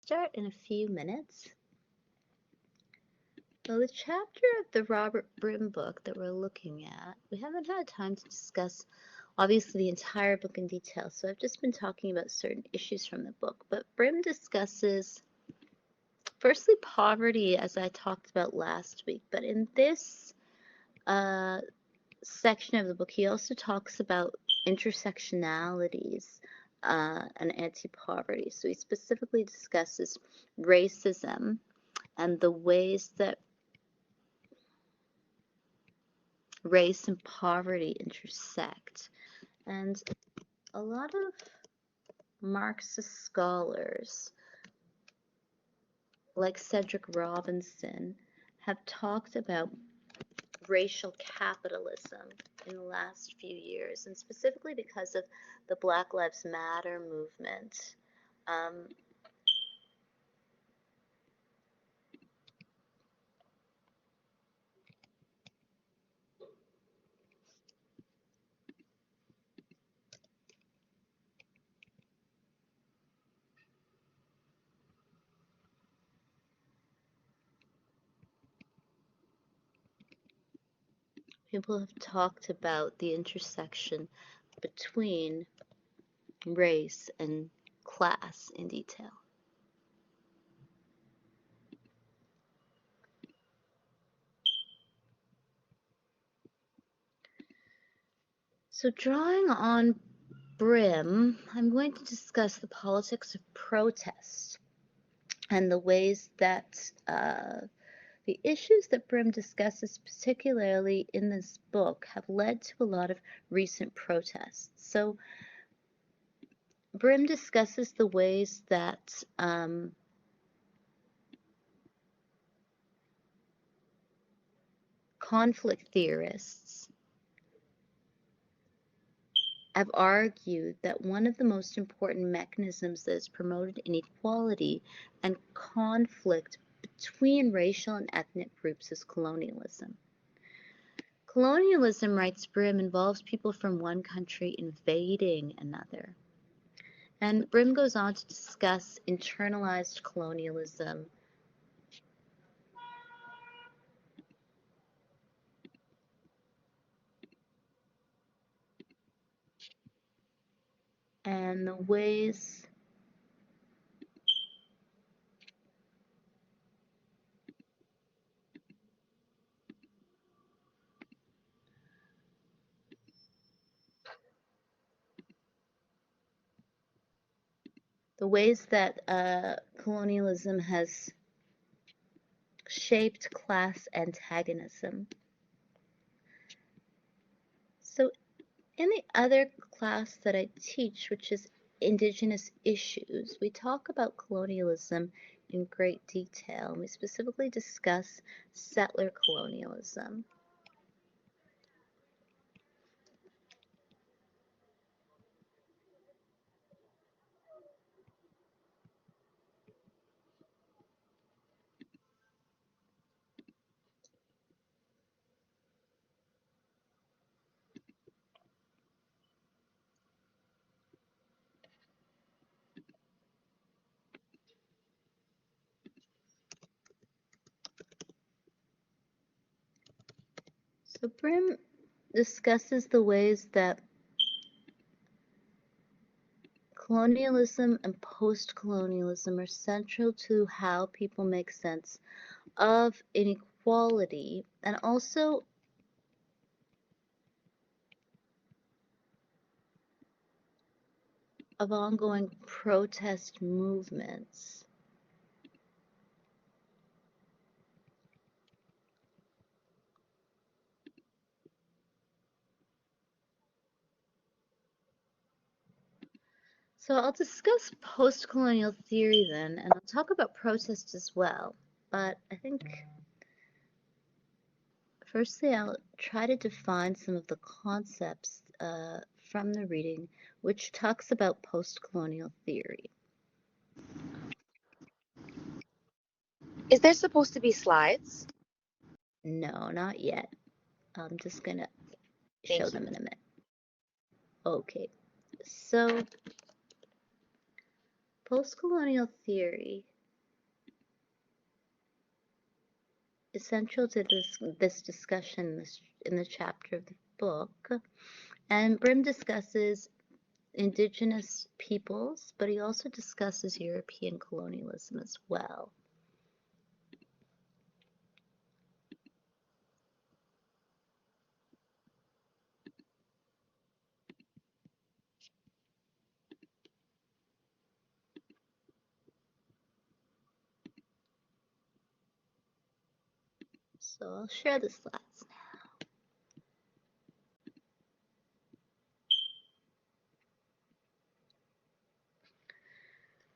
start in a few minutes. So the chapter of the Robert Brim book that we're looking at, we haven't had time to discuss obviously the entire book in detail, so I've just been talking about certain issues from the book. But Brim discusses, firstly, poverty, as I talked about last week. But in this section of the book, he also talks about intersectionalities and anti-poverty. So he specifically discusses racism and the ways that race and poverty intersect. And a lot of Marxist scholars, like Cedric Robinson, have talked about racial capitalism in the last few years, and specifically because of the Black Lives Matter movement. People have talked about the intersection between race and class in detail. So drawing on Brim, I'm going to discuss the politics of protest and the ways that the issues that Brim discusses, particularly in this book, have led to a lot of recent protests. So Brim discusses the ways that conflict theorists have argued that one of the most important mechanisms that has promoted inequality and conflict between racial and ethnic groups is colonialism. Colonialism, writes Brim, involves people from one country invading another. And Brim goes on to discuss internalized colonialism, and the ways that colonialism has shaped class antagonism. So in the other class that I teach, which is Indigenous issues, we talk about colonialism in great detail. We specifically discuss settler colonialism. So Brim discusses the ways that colonialism and post-colonialism are central to how people make sense of inequality and also of ongoing protest movements. So I'll discuss post-colonial theory then, and I'll talk about protest as well. But I think firstly I'll try to define some of the concepts from the reading, which talks about post-colonial theory. Is there supposed to be slides? No, not yet. I'm just gonna show them in a minute. Okay, so post-colonial theory essential to this discussion in the chapter of the book. And Brim discusses indigenous peoples, but he also discusses European colonialism as well. So I'll share the slides now.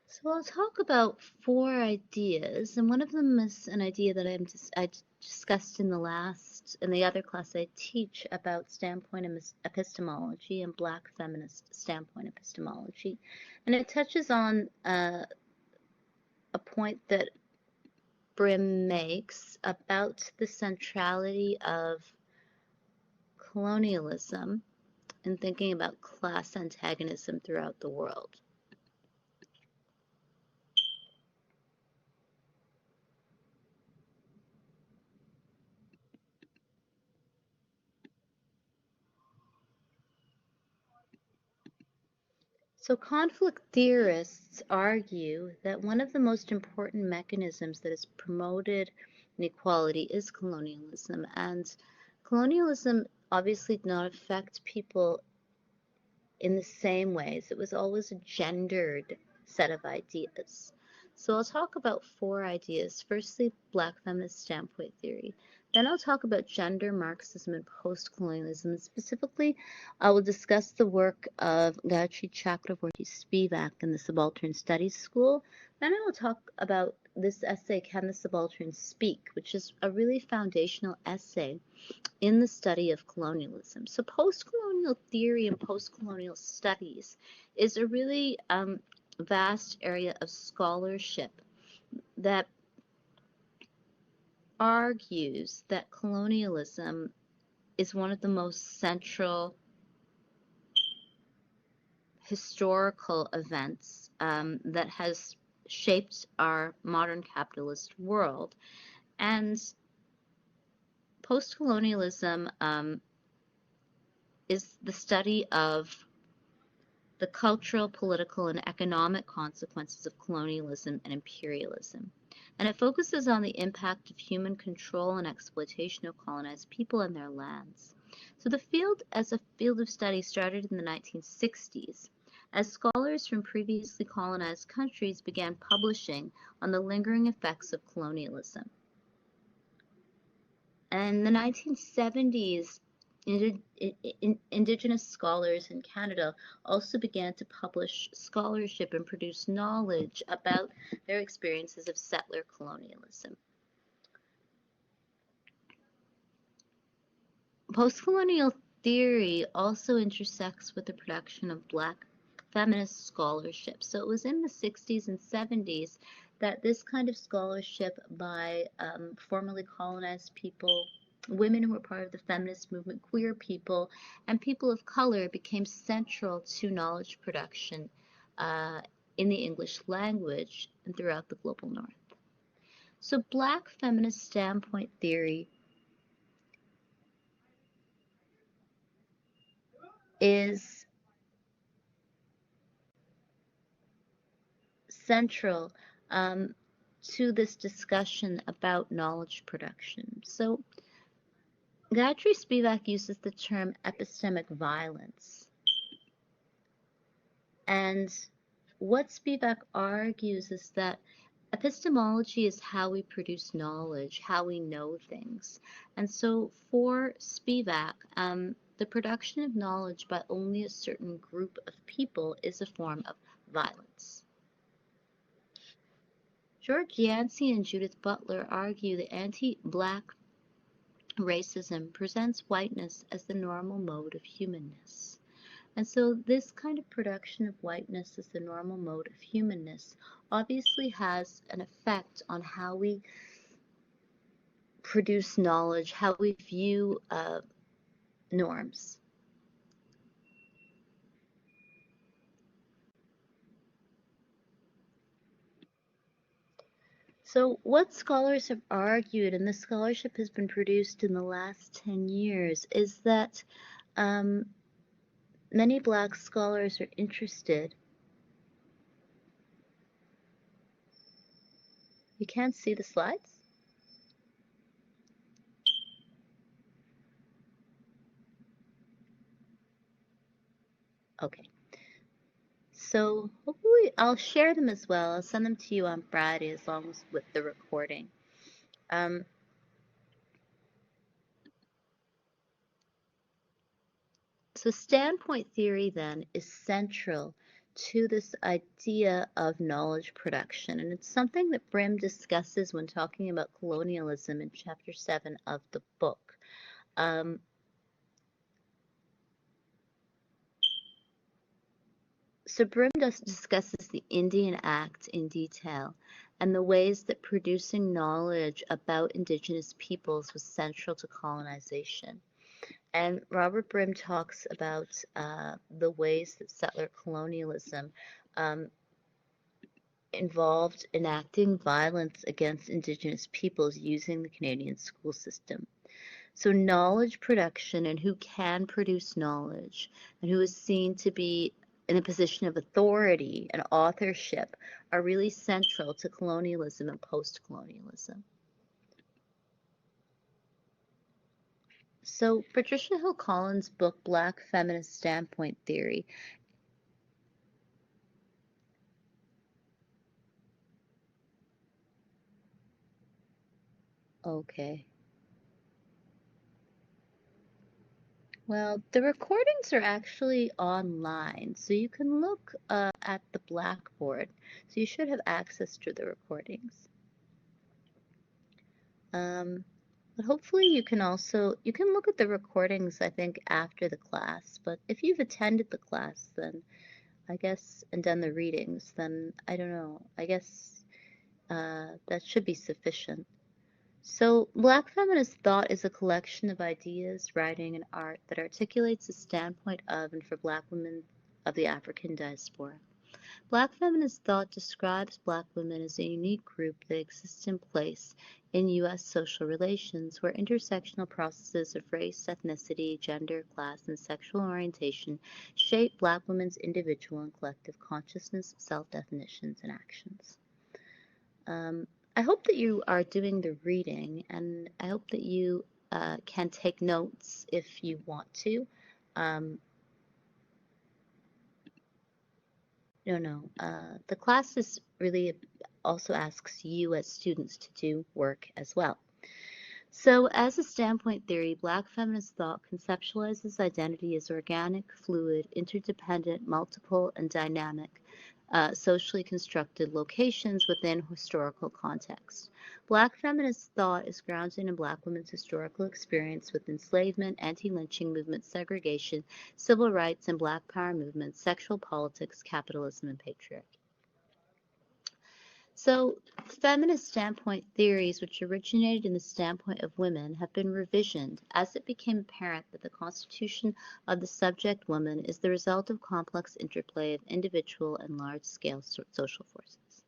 So I'll talk about 4 ideas, and one of them is an idea that I discussed in the other class I teach about standpoint epistemology and Black feminist standpoint epistemology, and it touches on a point that Brim makes about the centrality of colonialism in thinking about class antagonism throughout the world. So conflict theorists argue that one of the most important mechanisms that has promoted inequality is colonialism, and colonialism obviously did not affect people in the same ways. It was always a gendered set of ideas. So I'll talk about 4 ideas. Firstly, Black feminist standpoint theory. Then I'll talk about gender Marxism and post-colonialism. Specifically, I will discuss the work of Gayatri Chakravorty Spivak in the Subaltern Studies School. Then I will talk about this essay, Can the Subaltern Speak?, which is a really foundational essay in the study of colonialism. So post-colonial theory and post-colonial studies is a really vast area of scholarship that argues that colonialism is one of the most central historical events that has shaped our modern capitalist world. And post-colonialism is the study of the cultural, political, and economic consequences of colonialism and imperialism. And it focuses on the impact of human control and exploitation of colonized people and their lands. So the field as a field of study started in the 1960s as scholars from previously colonized countries began publishing on the lingering effects of colonialism. And in the 1970s, Indigenous scholars in Canada also began to publish scholarship and produce knowledge about their experiences of settler colonialism. Postcolonial theory also intersects with the production of Black feminist scholarship. So it was in the 60s and 70s that this kind of scholarship by formerly colonized people, women who were part of the feminist movement, queer people, and people of color became central to knowledge production in the English language and throughout the global north. So Black feminist standpoint theory is central to this discussion about knowledge production. So Gayatri Spivak uses the term epistemic violence. And what Spivak argues is that epistemology is how we produce knowledge, how we know things. And so for Spivak, the production of knowledge by only a certain group of people is a form of violence. George Yancey and Judith Butler argue that anti-Black racism presents whiteness as the normal mode of humanness. And so this kind of production of whiteness as the normal mode of humanness obviously has an effect on how we produce knowledge, how we view norms. So, what scholars have argued, and this scholarship has been produced in the last 10 years, is that um, many Black scholars are interested. You can't see the slides? Okay. So, hopefully, I'll share them as well. I'll send them to you on Friday as long as with the recording. Um, So standpoint theory then is central to this idea of knowledge production, and it's something that Brim discusses when talking about colonialism in chapter 7 of the book. Um, so Brim discusses the Indian Act in detail and the ways that producing knowledge about indigenous peoples was central to colonization. And Robert Brim talks about the ways that settler colonialism um, involved enacting violence against Indigenous peoples using the Canadian school system. So, knowledge production and who can produce knowledge and who is seen to be in a position of authority and authorship are really central to colonialism and post colonialism. So, Patricia Hill Collins' book, Black Feminist Standpoint Theory. Okay. Well, the recordings are actually online, so you can look at the Blackboard. So you should have access to the recordings. But hopefully you can look at the recordings, I think, after the class. But if you've attended the class, then I guess, and done the readings, then I don't know. I guess that should be sufficient. So, Black feminist thought is a collection of ideas, writing, and art that articulates the standpoint of and for Black women of the African diaspora. Black feminist thought describes Black women as a unique group that exists in place in U.S. social relations where intersectional processes of race, ethnicity, gender, class, and sexual orientation shape Black women's individual and collective consciousness, self-definitions, and actions. I hope that you are doing the reading, and I hope that you can take notes if you want to. Um, no. The class is really also asks you as students to do work as well. So, as a standpoint theory, Black feminist thought conceptualizes identity as organic, fluid, interdependent, multiple, and dynamic, socially constructed locations within historical context. Black feminist thought is grounded in Black women's historical experience with enslavement, anti-lynching movement, segregation, civil rights and Black power movements, sexual politics, capitalism, and patriarchy. So, feminist standpoint theories, which originated in the standpoint of women, have been revisioned as it became apparent that the constitution of the subject woman is the result of complex interplay of individual and large-scale social forces.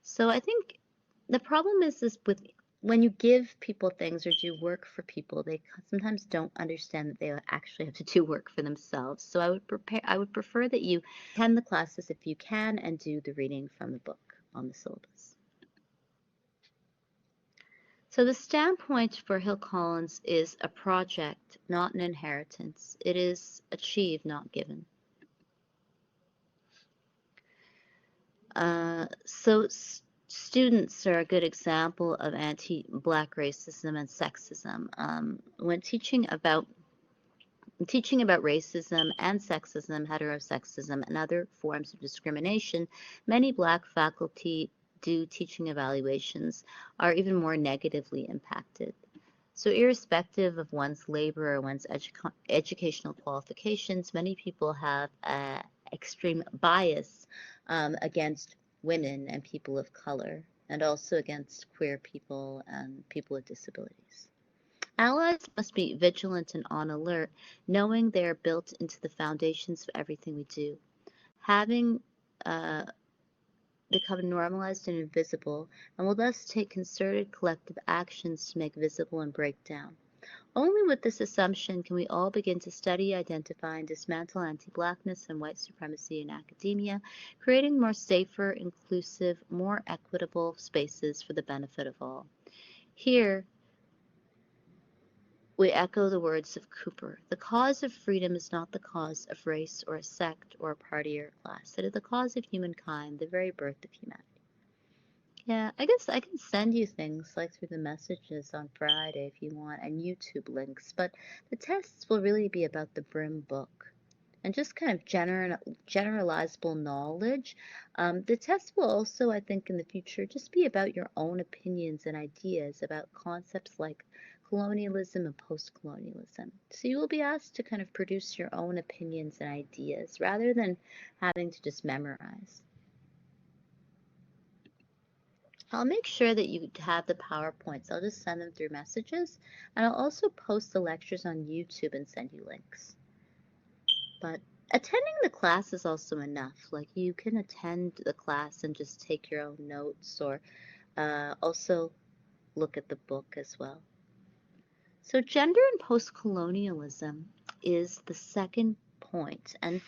So, I think the problem is this with when you give people things or do work for people, they sometimes don't understand that they actually have to do work for themselves. So I would prefer that you attend the classes if you can and do the reading from the book on the syllabus. So the standpoint for Hill Collins is a project, not an inheritance. It is achieved, not given. So students are a good example of anti-Black racism and sexism. When teaching about racism and sexism, heterosexism, and other forms of discrimination, many Black faculty do teaching evaluations are even more negatively impacted. So irrespective of one's labor or one's educational qualifications, many people have extreme bias against women and people of color, and also against queer people and people with disabilities. Allies must be vigilant and on alert, knowing they are built into the foundations of everything we do. Having become normalized and invisible, and will thus take concerted collective actions to make visible and break down. Only with this assumption can we all begin to study, identify, and dismantle anti-Blackness and white supremacy in academia, creating more safer, inclusive, more equitable spaces for the benefit of all. Here, we echo the words of Cooper. The cause of freedom is not the cause of race or a sect or a party or a class. It is the cause of humankind, the very birth of humanity. Yeah, I guess I can send you things like through the messages on Friday if you want, and YouTube links, but the tests will really be about the Brim book and just kind of generalizable knowledge. The tests will also, I think, in the future just be about your own opinions and ideas about concepts like colonialism and post-colonialism. So you will be asked to kind of produce your own opinions and ideas rather than having to just memorize. I'll make sure that you have the PowerPoints. I'll just send them through messages, and I'll also post the lectures on YouTube and send you links. But attending the class is also enough. Like, you can attend the class and just take your own notes, or also look at the book as well. So gender and post-colonialism is the second point, and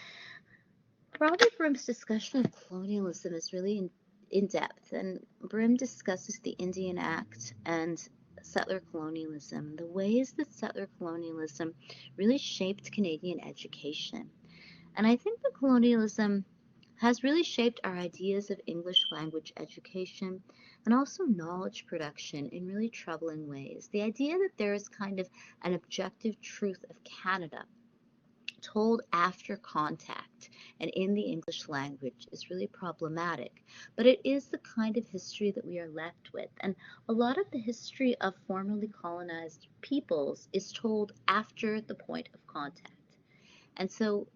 Robert Brim's discussion of colonialism is really in depth, and Brim discusses the Indian Act and settler colonialism, the ways that settler colonialism really shaped Canadian education. And I think that colonialism has really shaped our ideas of English language education and also knowledge production in really troubling ways. The idea that there is kind of an objective truth of Canada told after contact and in the English language is really problematic, but it is the kind of history that we are left with. And a lot of the history of formerly colonized peoples is told after the point of contact. And so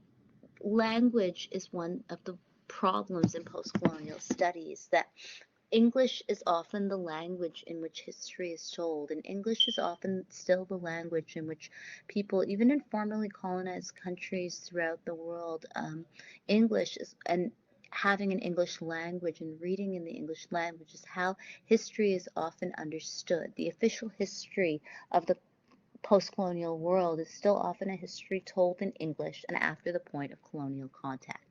language is one of the problems in post-colonial studies, that English is often the language in which history is told, and English is often still the language in which people, even in formerly colonized countries throughout the world, English is, and having an English language and reading in the English language is how history is often understood. The official history of the post-colonial world is still often a history told in English and after the point of colonial contact.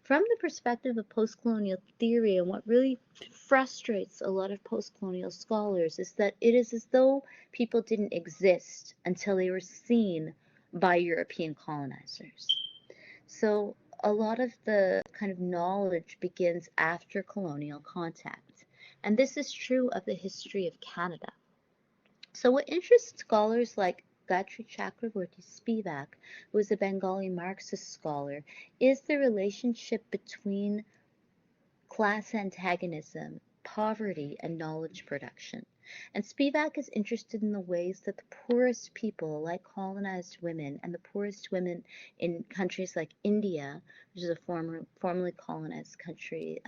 From the perspective of post-colonial theory, and what really frustrates a lot of post-colonial scholars is that it is as though people didn't exist until they were seen by European colonizers. So a lot of the kind of knowledge begins after colonial contact. And this is true of the history of Canada. So what interests scholars like Gayatri Chakraborty Spivak, who is a Bengali Marxist scholar, is the relationship between class antagonism, poverty, and knowledge production. And Spivak is interested in the ways that the poorest people, like colonized women, and the poorest women in countries like India, which is a formerly colonized country,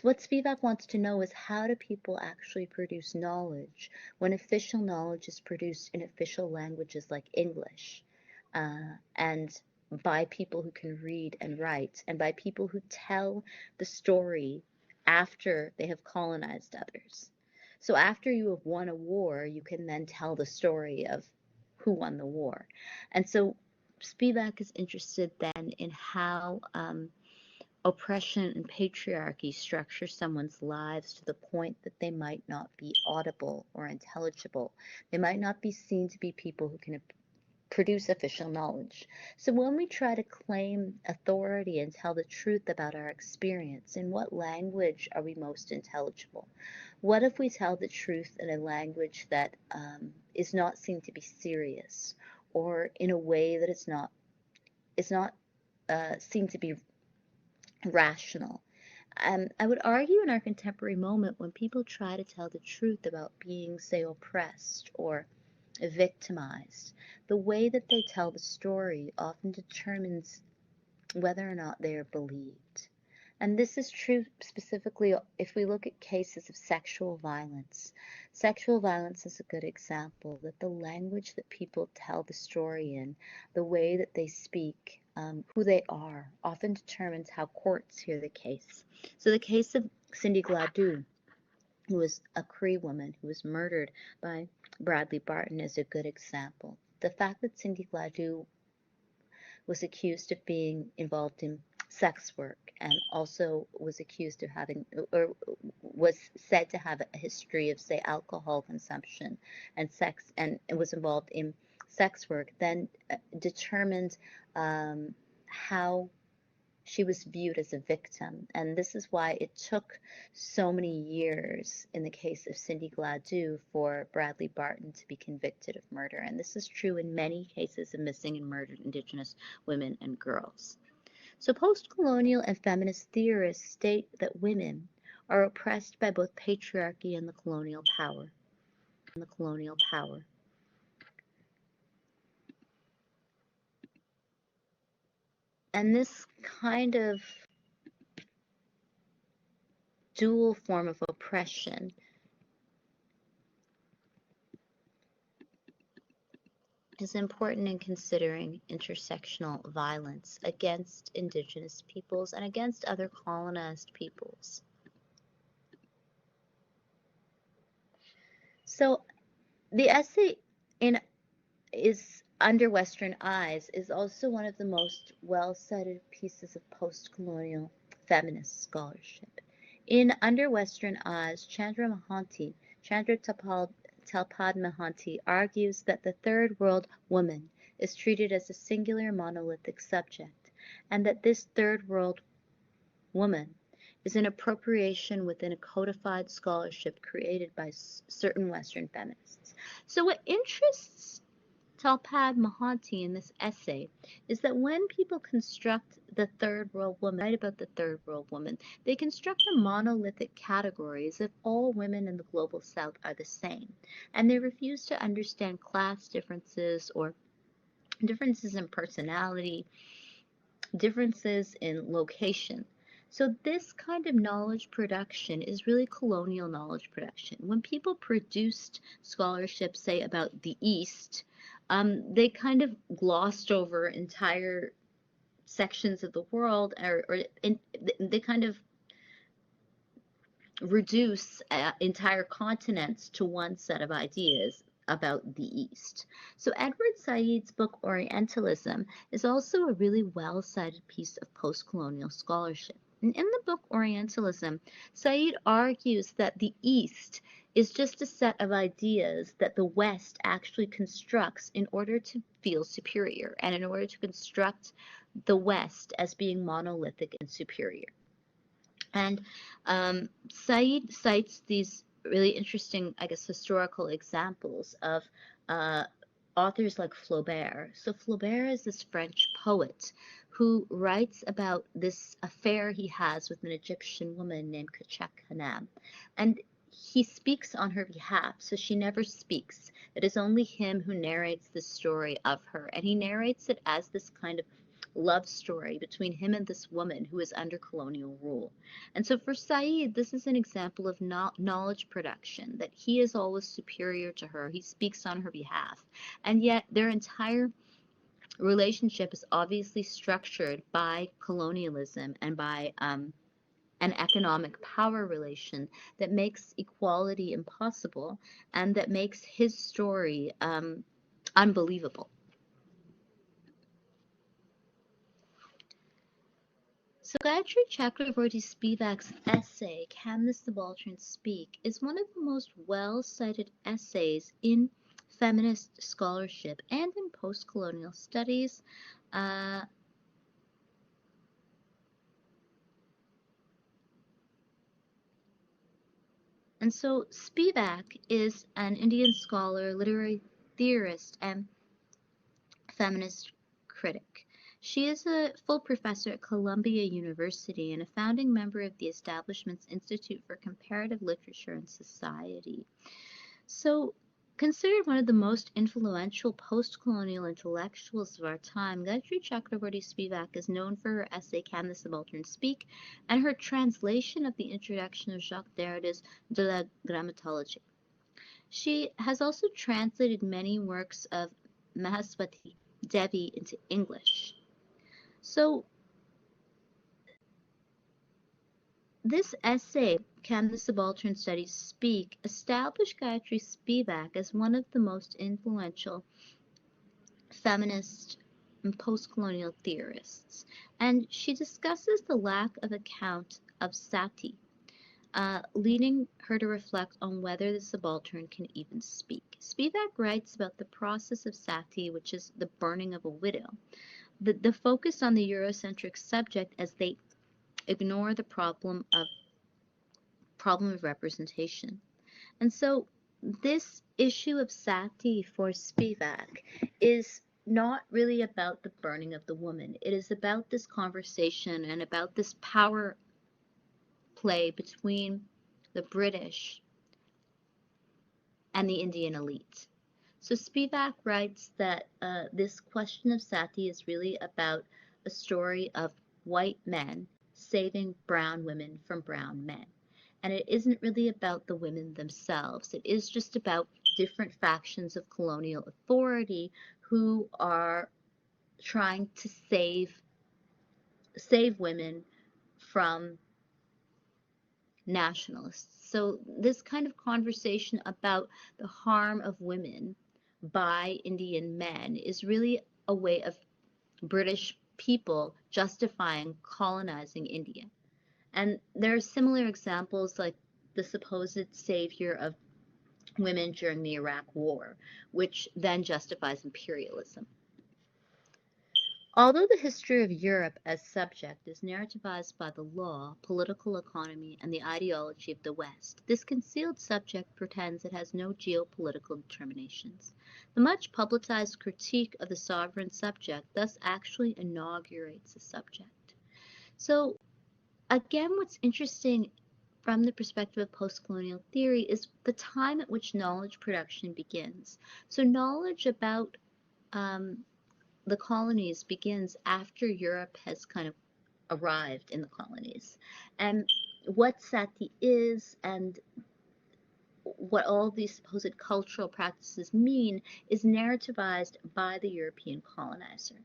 what Spivak wants to know is, how do people actually produce knowledge when official knowledge is produced in official languages like English, and by people who can read and write, and by people who tell the story after they have colonized others. So after you have won a war, you can then tell the story of who won the war. And so Spivak is interested then in how oppression and patriarchy structure someone's lives to the point that they might not be audible or intelligible. They might not be seen to be people who can produce official knowledge. So when we try to claim authority and tell the truth about our experience, in what language are we most intelligible? What if we tell the truth in a language that is not seen to be serious, or in a way that is not seen to be rational? I would argue in our contemporary moment, when people try to tell the truth about being, say, oppressed or victimized, the way that they tell the story often determines whether or not they are believed. And this is true specifically if we look at cases of sexual violence. Sexual violence is a good example that the language that people tell the story in, the way that they speak, who they are, often determines how courts hear the case. So the case of Cindy Gladue, who was a Cree woman who was murdered by Bradley Barton, is a good example. The fact that Cindy Gladue was accused of being involved in sex work and also was accused of having or was said to have a history of, say, alcohol consumption and sex, and was involved in sex work, then determined how she was viewed as a victim. And this is why it took so many years in the case of Cindy Gladue for Bradley Barton to be convicted of murder. And this is true in many cases of missing and murdered Indigenous women and girls. So postcolonial and feminist theorists state that women are oppressed by both patriarchy and the colonial power. And this kind of dual form of oppression is important in considering intersectional violence against Indigenous peoples and against other colonized peoples. So the essay in is Under Western Eyes is also one of the most well-cited pieces of postcolonial feminist scholarship. In Under Western Eyes, Chandra Talpad Mahanti argues that the third world woman is treated as a singular monolithic subject, and that this third world woman is an appropriation within a codified scholarship created by certain Western feminists. So what interests Talpad Mahanti in this essay is that when people construct the third world woman, write about the third world woman, they construct a monolithic category as if all women in the global south are the same. And they refuse to understand class differences or differences in personality, differences in location. So this kind of knowledge production is really colonial knowledge production. When people produced scholarship, say, about the East, they kind of glossed over entire sections of the world, or they kind of reduce entire continents to one set of ideas about the East. So Edward Said's book Orientalism is also a really well-cited piece of post-colonial scholarship. And in the book Orientalism, Said argues that the East is just a set of ideas that the West actually constructs in order to feel superior and in order to construct the West as being monolithic and superior. And Said cites these really interesting, I guess, historical examples of uh, authors like Flaubert. So Flaubert is this French poet who writes about this affair he has with an Egyptian woman named Kachek Hanam. And he speaks on her behalf, so she never speaks. It is only him who narrates the story of her, and he narrates it as this kind of love story between him and this woman who is under colonial rule. And so for Said, this is an example of knowledge production, that he is always superior to her. He speaks on her behalf. And yet their entire relationship is obviously structured by colonialism and by an economic power relation that makes equality impossible and that makes his story unbelievable. So Gayatri Chakravorty Spivak's essay, Can the Subaltern Speak?, is one of the most well-cited essays in feminist scholarship and in post-colonial studies. And so Spivak is an Indian scholar, literary theorist, and feminist critic. She is a full professor at Columbia University and a founding member of the establishment's Institute for Comparative Literature and Society. So Considered one of the most influential post-colonial intellectuals of our time, Gayatri Chakraborty Spivak is known for her essay Can the Subaltern Speak and her translation of the introduction of Jacques Derrida's De la Grammatologie. She has also translated many works of Mahaswati Devi into English. So this essay, Can the Subaltern Studies Speak, established Gayatri Spivak as one of the most influential feminist and postcolonial theorists, and she discusses the lack of account of sati, leading her to reflect on whether the subaltern can even speak. Spivak writes about the process of sati, which is the burning of a widow, the focus on the Eurocentric subject as they ignore the problem of representation. And so this issue of sati for Spivak is not really about the burning of the woman. It is about this conversation and about this power play between the British and the Indian elite. So Spivak writes that this question of sati is really about a story of white men saving brown women from brown men. And it isn't really about the women themselves. It is just about different factions of colonial authority who are trying to save women from nationalists. So this kind of conversation about the harm of women by Indian men is really a way of British people justifying colonizing India. And there are similar examples like the supposed savior of women during the Iraq War, which then justifies imperialism. Although the history of Europe as subject is narrativized by the law, political economy, and the ideology of the West, this concealed subject pretends it has no geopolitical determinations. The much publicized critique of the sovereign subject thus actually inaugurates the subject. So, again, what's interesting from the perspective of postcolonial theory is the time at which knowledge production begins. So knowledge about the colonies begins after Europe has kind of arrived in the colonies. And what sati is and what all these supposed cultural practices mean is narrativized by the European colonizer.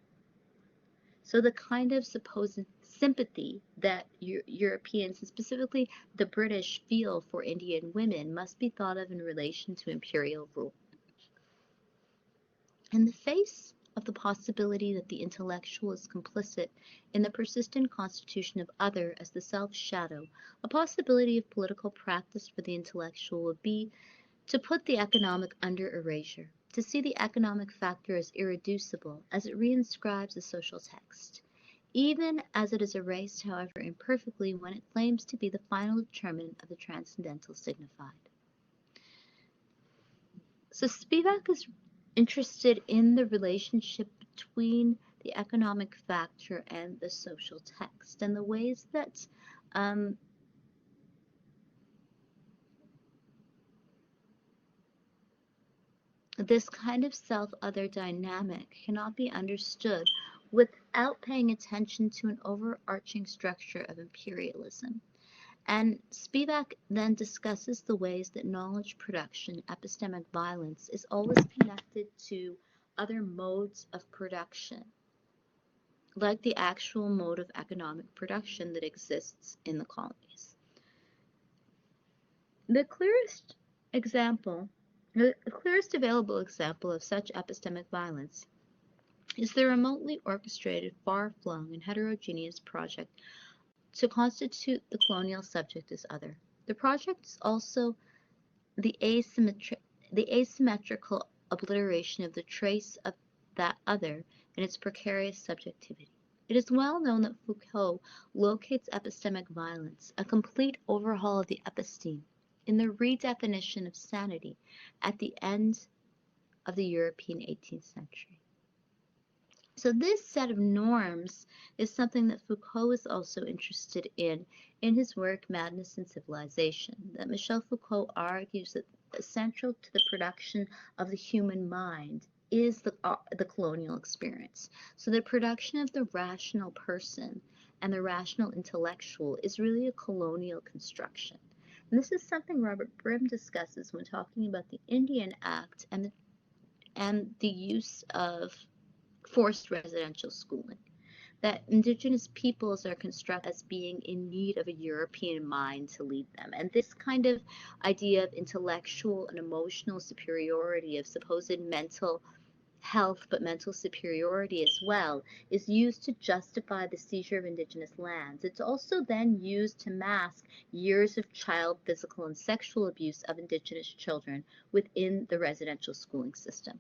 So the kind of supposed sympathy that Europeans, and specifically the British, feel for Indian women must be thought of in relation to imperial rule. In the face of the possibility that the intellectual is complicit in the persistent constitution of other as the self-shadow, a possibility of political practice for the intellectual would be to put the economic under erasure, to see the economic factor as irreducible as it reinscribes the social text, even as it is erased, however imperfectly, when it claims to be the final determinant of the transcendental signified. So Spivak is interested in the relationship between the economic factor and the social text and the ways that this kind of self-other dynamic cannot be understood without paying attention to an overarching structure of imperialism. And Spivak then discusses the ways that knowledge production, epistemic violence, is always connected to other modes of production, like the actual mode of economic production that exists in the colonies. The clearest available example of such epistemic violence is the remotely orchestrated, far-flung, and heterogeneous project to constitute the colonial subject as other. The project is also the asymmetrical obliteration of the trace of that other in its precarious subjectivity. It is well known that Foucault locates epistemic violence, a complete overhaul of the episteme, in the redefinition of sanity at the end of the European 18th century. So this set of norms is something that Foucault is also interested in his work Madness and Civilization. That Michel Foucault argues that essential to the production of the human mind is the colonial experience. So the production of the rational person and the rational intellectual is really a colonial construction. And this is something Robert Brim discusses when talking about the Indian Act and the use of forced residential schooling, that indigenous peoples are constructed as being in need of a European mind to lead them. And this kind of idea of intellectual and emotional superiority, of supposed mental health but mental superiority as well, is used to justify the seizure of indigenous lands. It's also then used to mask years of child physical and sexual abuse of indigenous children within the residential schooling system.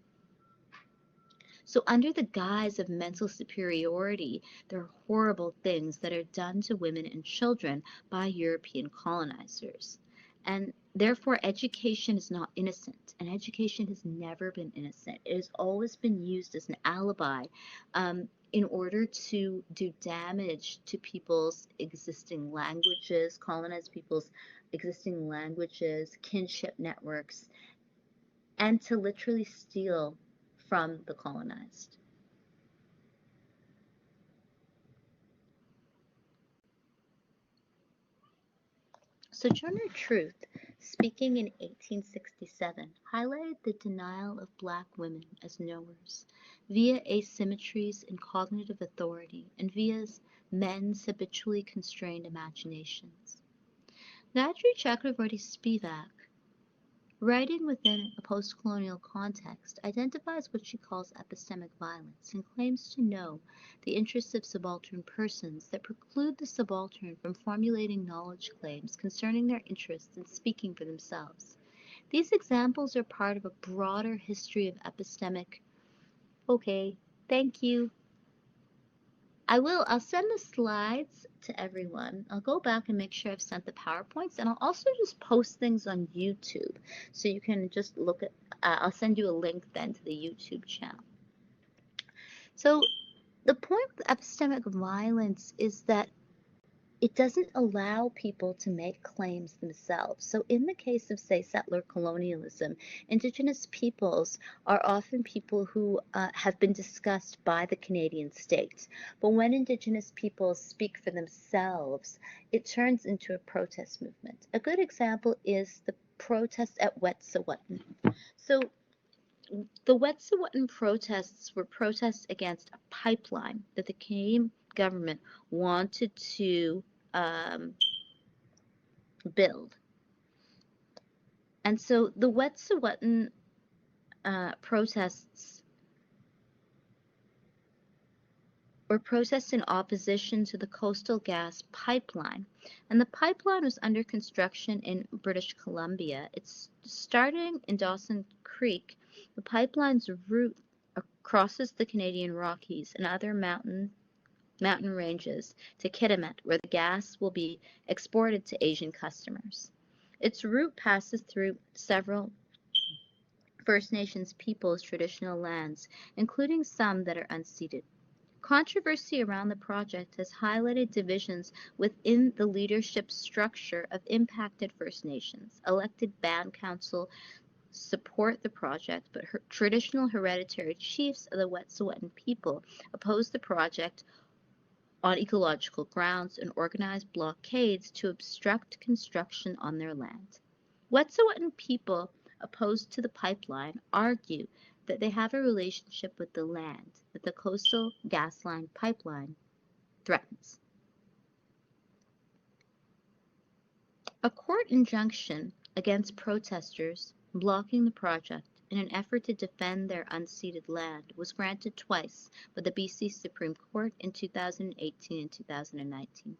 So, under the guise of mental superiority, there are horrible things that are done to women and children by European colonizers. And therefore, education is not innocent, and education has never been innocent. It has always been used as an alibi in order to do damage to people's existing languages, colonized people's existing languages, kinship networks, and to literally steal from the colonized. Sojourner Truth, speaking in 1867, highlighted the denial of black women as knowers via asymmetries in cognitive authority and via men's habitually constrained imaginations. Gayatri Chakravarti Spivak, writing within a postcolonial context, identifies what she calls epistemic violence and claims to know the interests of subaltern persons that preclude the subaltern from formulating knowledge claims concerning their interests and speaking for themselves. These examples are part of a broader history of epistemic. Okay, thank you. I'll send the slides to everyone. I'll go back and make sure I've sent the PowerPoints, and I'll also just post things on YouTube. So you can just look at, I'll send you a link then to the YouTube channel. So the point with epistemic violence is that it doesn't allow people to make claims themselves. So in the case of, say, settler colonialism, indigenous peoples are often people who have been discussed by the Canadian state. But when indigenous peoples speak for themselves, it turns into a protest movement. A good example is the protest at Wet'suwet'en. So the Wet'suwet'en protests were protests against a pipeline that the Canadian government wanted to build. And so the Wet'suwet'en protests were protests in opposition to the Coastal Gas Pipeline. And the pipeline was under construction in British Columbia. It's starting in Dawson Creek. The pipeline's route crosses the Canadian Rockies and other mountain ranges to Kitimat, where the gas will be exported to Asian customers. Its route passes through several First Nations peoples' traditional lands, including some that are unceded. Controversy around the project has highlighted divisions within the leadership structure of impacted First Nations. Elected band council support the project, but traditional hereditary chiefs of the Wet'suwet'en people oppose the project on ecological grounds and organize blockades to obstruct construction on their land. Wet'suwet'en people opposed to the pipeline argue that they have a relationship with the land that the Coastal GasLine pipeline threatens. A court injunction against protesters blocking the project in an effort to defend their unceded land was granted twice by the BC Supreme Court in 2018 and 2019.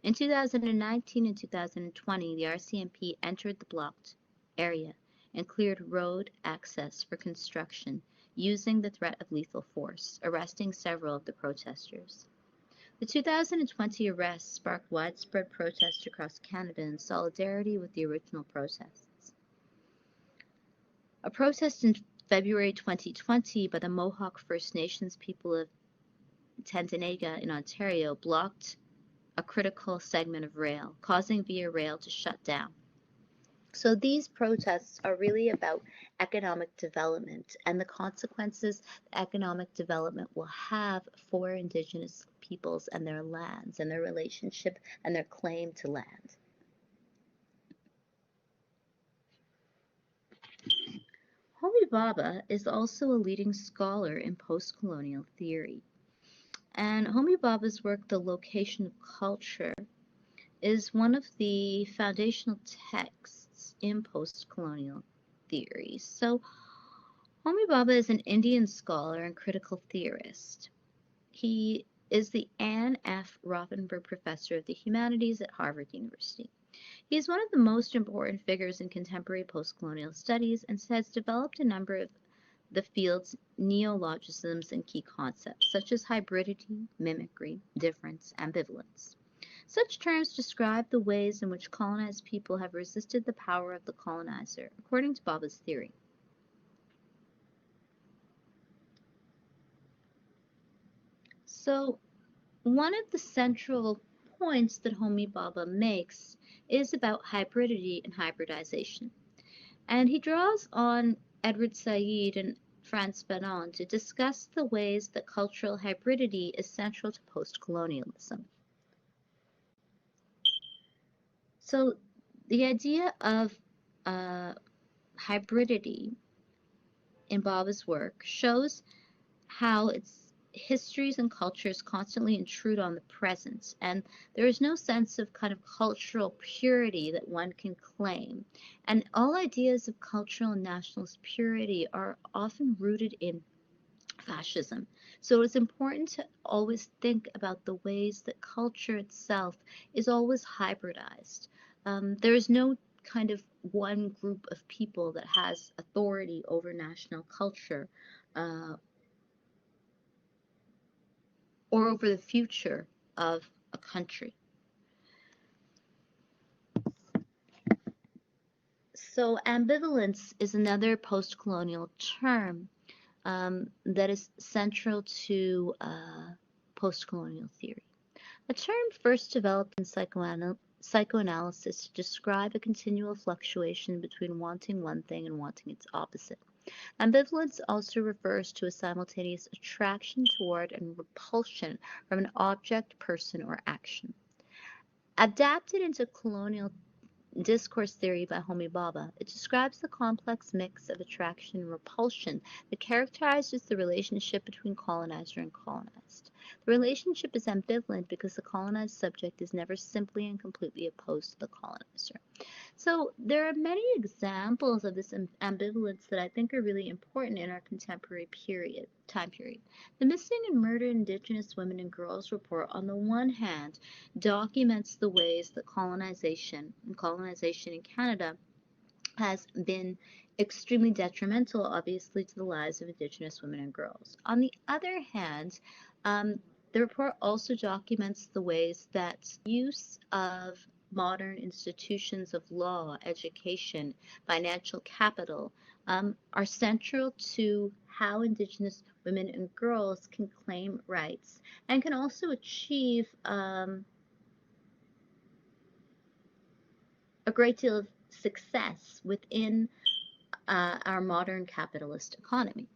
In 2019 and 2020, the RCMP entered the blocked area and cleared road access for construction using the threat of lethal force, arresting several of the protesters. The 2020 arrests sparked widespread protest across Canada in solidarity with the original protests. A protest in February 2020 by the Mohawk First Nations people of Tantanega in Ontario blocked a critical segment of rail, causing Via Rail to shut down. So these protests are really about economic development and the consequences economic development will have for Indigenous peoples and their lands and their relationship and their claim to land. Homi Bhabha is also a leading scholar in postcolonial theory. And Homi Bhabha's work, The Location of Culture, is one of the foundational texts in postcolonial theory. So Homi Bhabha is an Indian scholar and critical theorist. He is the Anne F. Rothenberg Professor of the Humanities at Harvard University. He is one of the most important figures in contemporary postcolonial studies and has developed a number of the field's neologisms and key concepts, such as hybridity, mimicry, difference, ambivalence. Such terms describe the ways in which colonized people have resisted the power of the colonizer, according to Bhabha's theory. So, one of the central points that Homi Bhabha makes is about hybridity and hybridization. And he draws on Edward Said and Frantz Fanon to discuss the ways that cultural hybridity is central to postcolonialism. So the idea of hybridity in Bhabha's work shows how its histories and cultures constantly intrude on the present, and there is no sense of kind of cultural purity that one can claim. And all ideas of cultural and nationalist purity are often rooted in fascism. So it's important to always think about the ways that culture itself is always hybridized. There is no kind of one group of people that has authority over national culture or over the future of a country. So ambivalence is another post-colonial term that is central to post-colonial theory. A term first developed in psychoanalysis to describe a continual fluctuation between wanting one thing and wanting its opposite. Ambivalence also refers to a simultaneous attraction toward and repulsion from an object, person, or action. Adapted into colonial discourse theory by Homi Bhabha, it describes the complex mix of attraction and repulsion that characterizes the relationship between colonizer and colonized. The relationship is ambivalent because the colonized subject is never simply and completely opposed to the colonizer. So there are many examples of this ambivalence that I think are really important in our contemporary time period. The Missing and Murdered Indigenous Women and Girls report, on the one hand, documents the ways that colonization in Canada has been extremely detrimental, obviously, to the lives of Indigenous women and girls. On the other hand, the report also documents the ways that use of modern institutions of law, education, financial capital are central to how Indigenous women and girls can claim rights and can also achieve a great deal of success within our modern capitalist economy.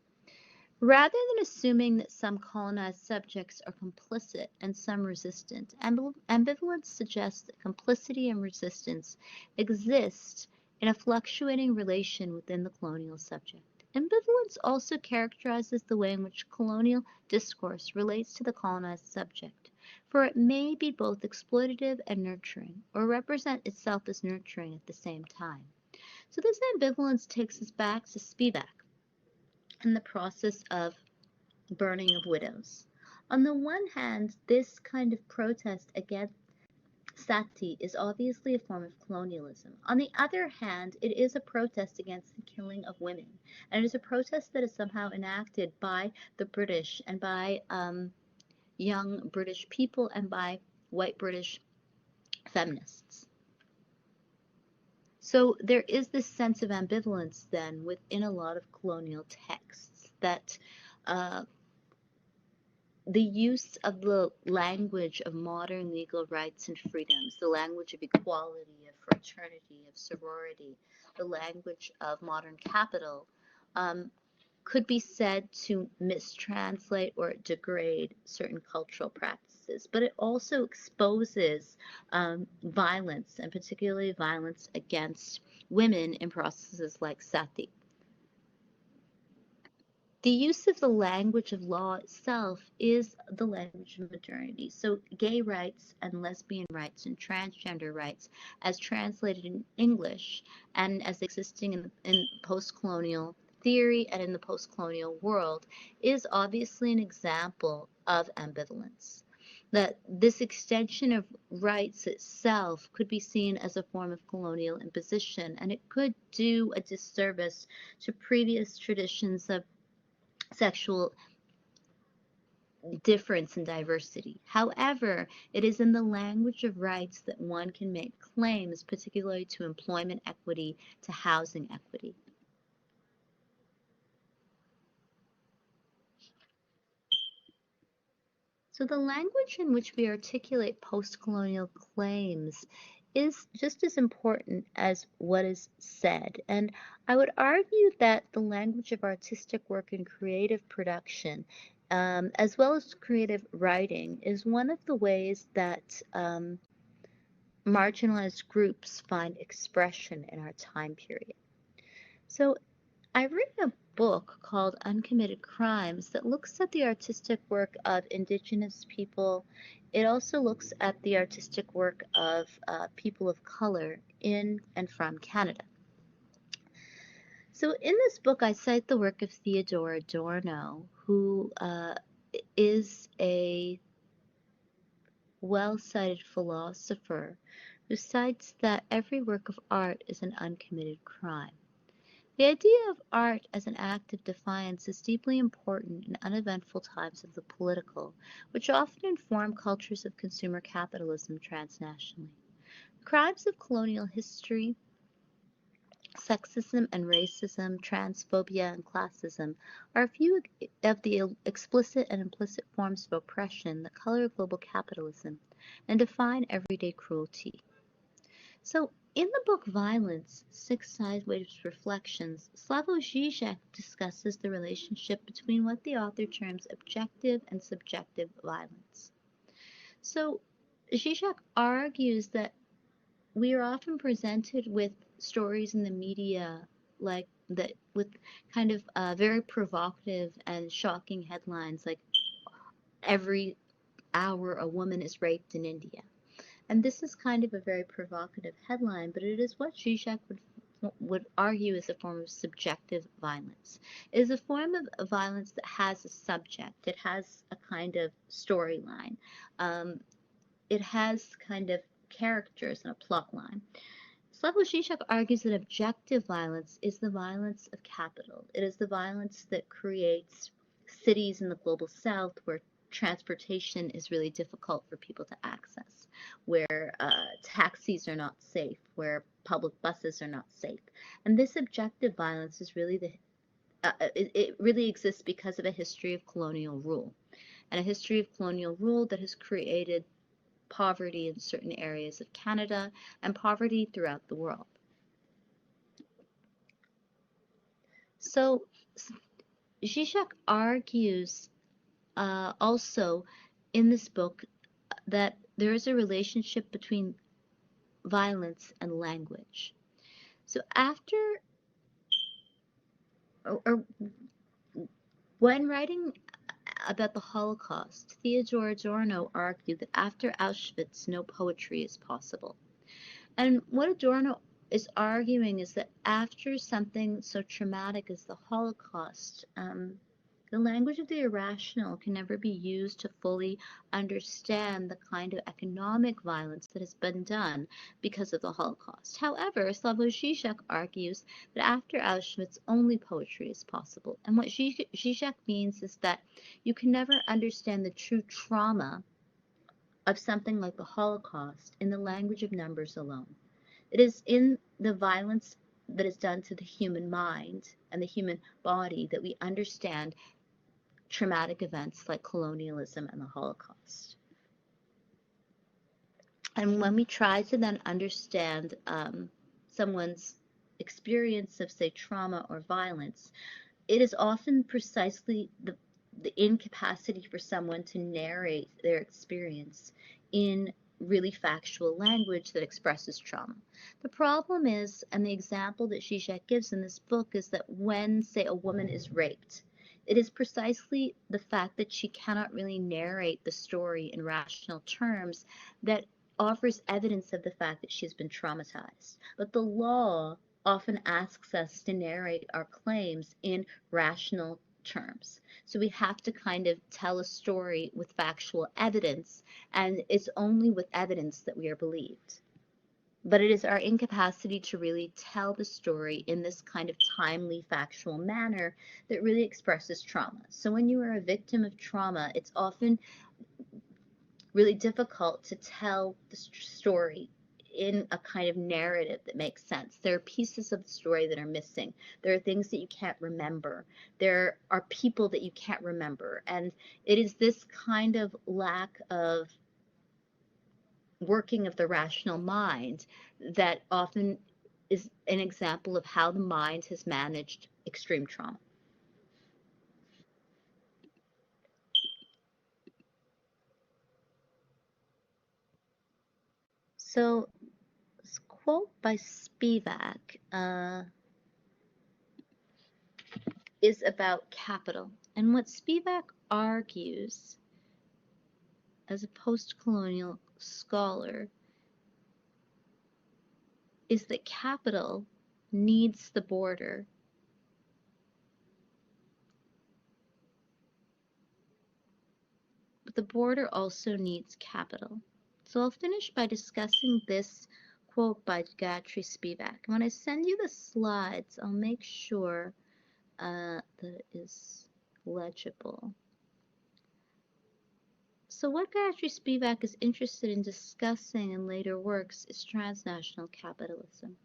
Rather than assuming that some colonized subjects are complicit and some resistant, ambivalence suggests that complicity and resistance exist in a fluctuating relation within the colonial subject. Ambivalence also characterizes the way in which colonial discourse relates to the colonized subject, for it may be both exploitative and nurturing, or represent itself as nurturing at the same time. So this ambivalence takes us back to Spivak and the process of burning of widows. On the one hand, this kind of protest against sati is obviously a form of colonialism. On the other hand, it is a protest against the killing of women, and it is a protest that is somehow enacted by the British and by young British people and by white British feminists. So there is this sense of ambivalence then within a lot of colonial texts that the use of the language of modern legal rights and freedoms, the language of equality, of fraternity, of sorority, the language of modern capital, um, could be said to mistranslate or degrade certain cultural practices, but it also exposes violence, and particularly violence against women in processes like sati. The use of the language of law itself is the language of modernity. So, gay rights and lesbian rights and transgender rights, as translated in English and as existing in post-colonial theory and in the post-colonial world, is obviously an example of ambivalence. That this extension of rights itself could be seen as a form of colonial imposition, and it could do a disservice to previous traditions of sexual difference and diversity. However, it is in the language of rights that one can make claims, particularly to employment equity, to housing equity. So the language in which we articulate post-colonial claims is just as important as what is said. And I would argue that the language of artistic work and creative production, as well as creative writing, is one of the ways that marginalized groups find expression in our time period. So I've written a book called Uncommitted Crimes that looks at the artistic work of Indigenous people. It also looks at the artistic work of people of color in and from Canada. So in this book, I cite the work of Theodore Adorno, who is a well-cited philosopher who cites that every work of art is an uncommitted crime. The idea of art as an act of defiance is deeply important in uneventful times of the political, which often inform cultures of consumer capitalism transnationally. Crimes of colonial history, sexism and racism, transphobia and classism are a few of the explicit and implicit forms of oppression that color global capitalism and define everyday cruelty. So, in the book Violence, Six Sideways Reflections, Slavoj Žižek discusses the relationship between what the author terms objective and subjective violence. So, Žižek argues that we are often presented with stories in the media like that with kind of very provocative and shocking headlines like every hour a woman is raped in India. And this is kind of a very provocative headline, but it is what Zizek would argue is a form of subjective violence. It is a form of violence that has a subject. It has a kind of storyline. It has kind of characters and a plot line. Slavoj Žižek argues that objective violence is the violence of capital. It is the violence that creates cities in the global south where transportation is really difficult for people to access, where taxis are not safe, where public buses are not safe. And this objective violence is really it really exists because of a history of colonial rule, and a history of colonial rule that has created poverty in certain areas of Canada and poverty throughout the world. So Zizek argues also in this book that there is a relationship between violence and language. So or when writing about the Holocaust, Theodore Adorno argued that after Auschwitz, no poetry is possible. And what Adorno is arguing is that after something so traumatic as the Holocaust, the language of the irrational can never be used to fully understand the kind of economic violence that has been done because of the Holocaust. However, Slavoj Žižek argues that after Auschwitz, only poetry is possible. And what Žižek means is that you can never understand the true trauma of something like the Holocaust in the language of numbers alone. It is in the violence that is done to the human mind and the human body that we understand traumatic events like colonialism and the Holocaust. And when we try to then understand someone's experience of, say, trauma or violence, it is often precisely the incapacity for someone to narrate their experience in really factual language that expresses trauma. The problem is, and the example that Zizek gives in this book, is that when, say, a woman is raped, it is precisely the fact that she cannot really narrate the story in rational terms that offers evidence of the fact that she's been traumatized. But the law often asks us to narrate our claims in rational terms. So we have to kind of tell a story with factual evidence, and it's only with evidence that we are believed. But it is our incapacity to really tell the story in this kind of timely, factual manner that really expresses trauma. So when you are a victim of trauma, it's often really difficult to tell the story in a kind of narrative that makes sense. There are pieces of the story that are missing. There are things that you can't remember. There are people that you can't remember. And it is this kind of lack of working of the rational mind that often is an example of how the mind has managed extreme trauma. So, this quote by Spivak is about capital. And what Spivak argues as a postcolonial scholar is that capital needs the border, but the border also needs capital. So I'll finish by discussing this quote by Gayatri Spivak. And when I send you the slides, I'll make sure that it is legible. So what Gayatri Spivak is interested in discussing in later works is transnational capitalism.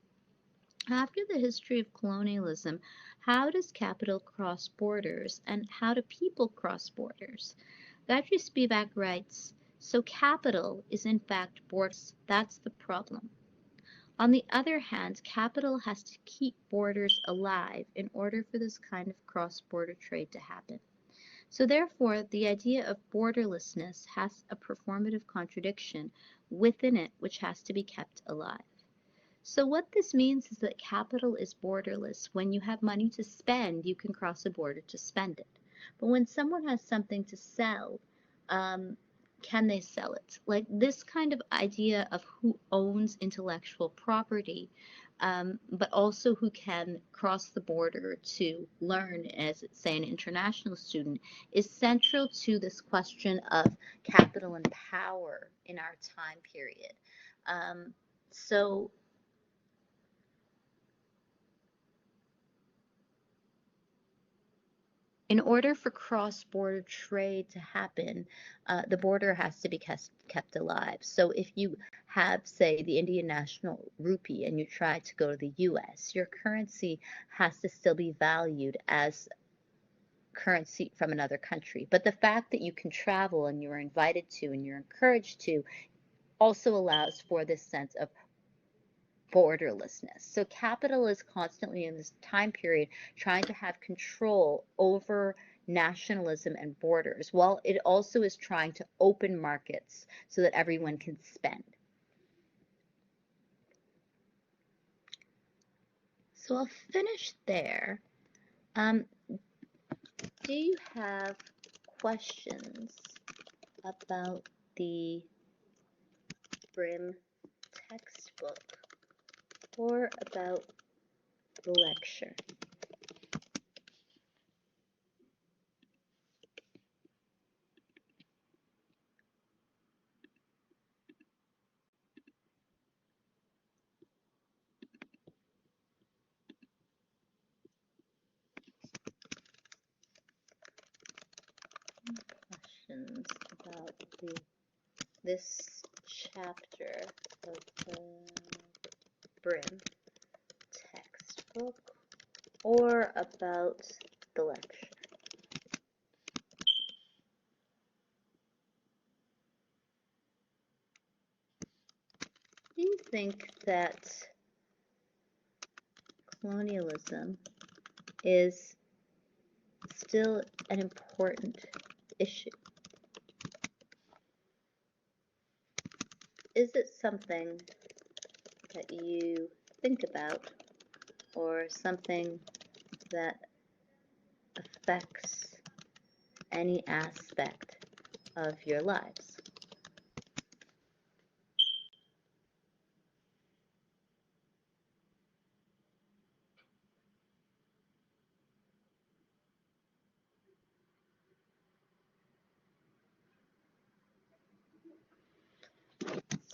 After the history of colonialism, how does capital cross borders and how do people cross borders? Gayatri Spivak writes, so capital is in fact borders. That's the problem. On the other hand, capital has to keep borders alive in order for this kind of cross-border trade to happen. So therefore, the idea of borderlessness has a performative contradiction within it which has to be kept alive. So what this means is that capital is borderless. When you have money to spend, you can cross a border to spend it. But when someone has something to sell, can they sell it? Like this kind of idea of who owns intellectual property, but also who can cross the border to learn as, say, an international student, is central to this question of capital and power in our time period. So in order for cross-border trade to happen, the border has to be kept alive. So if you have, say, the Indian national rupee and you try to go to the US, your currency has to still be valued as currency from another country. But the fact that you can travel and you're invited to and you're encouraged to also allows for this sense of borderlessness. So capital is constantly in this time period trying to have control over nationalism and borders, while it also is trying to open markets so that everyone can spend. So I'll finish there. Do you have questions about the Brim textbook or about the lecture? Questions about this chapter of the Brim textbook or about the lecture? think that colonialism is still an important issue? Is it something that you think about, or something that affects any aspect of your lives?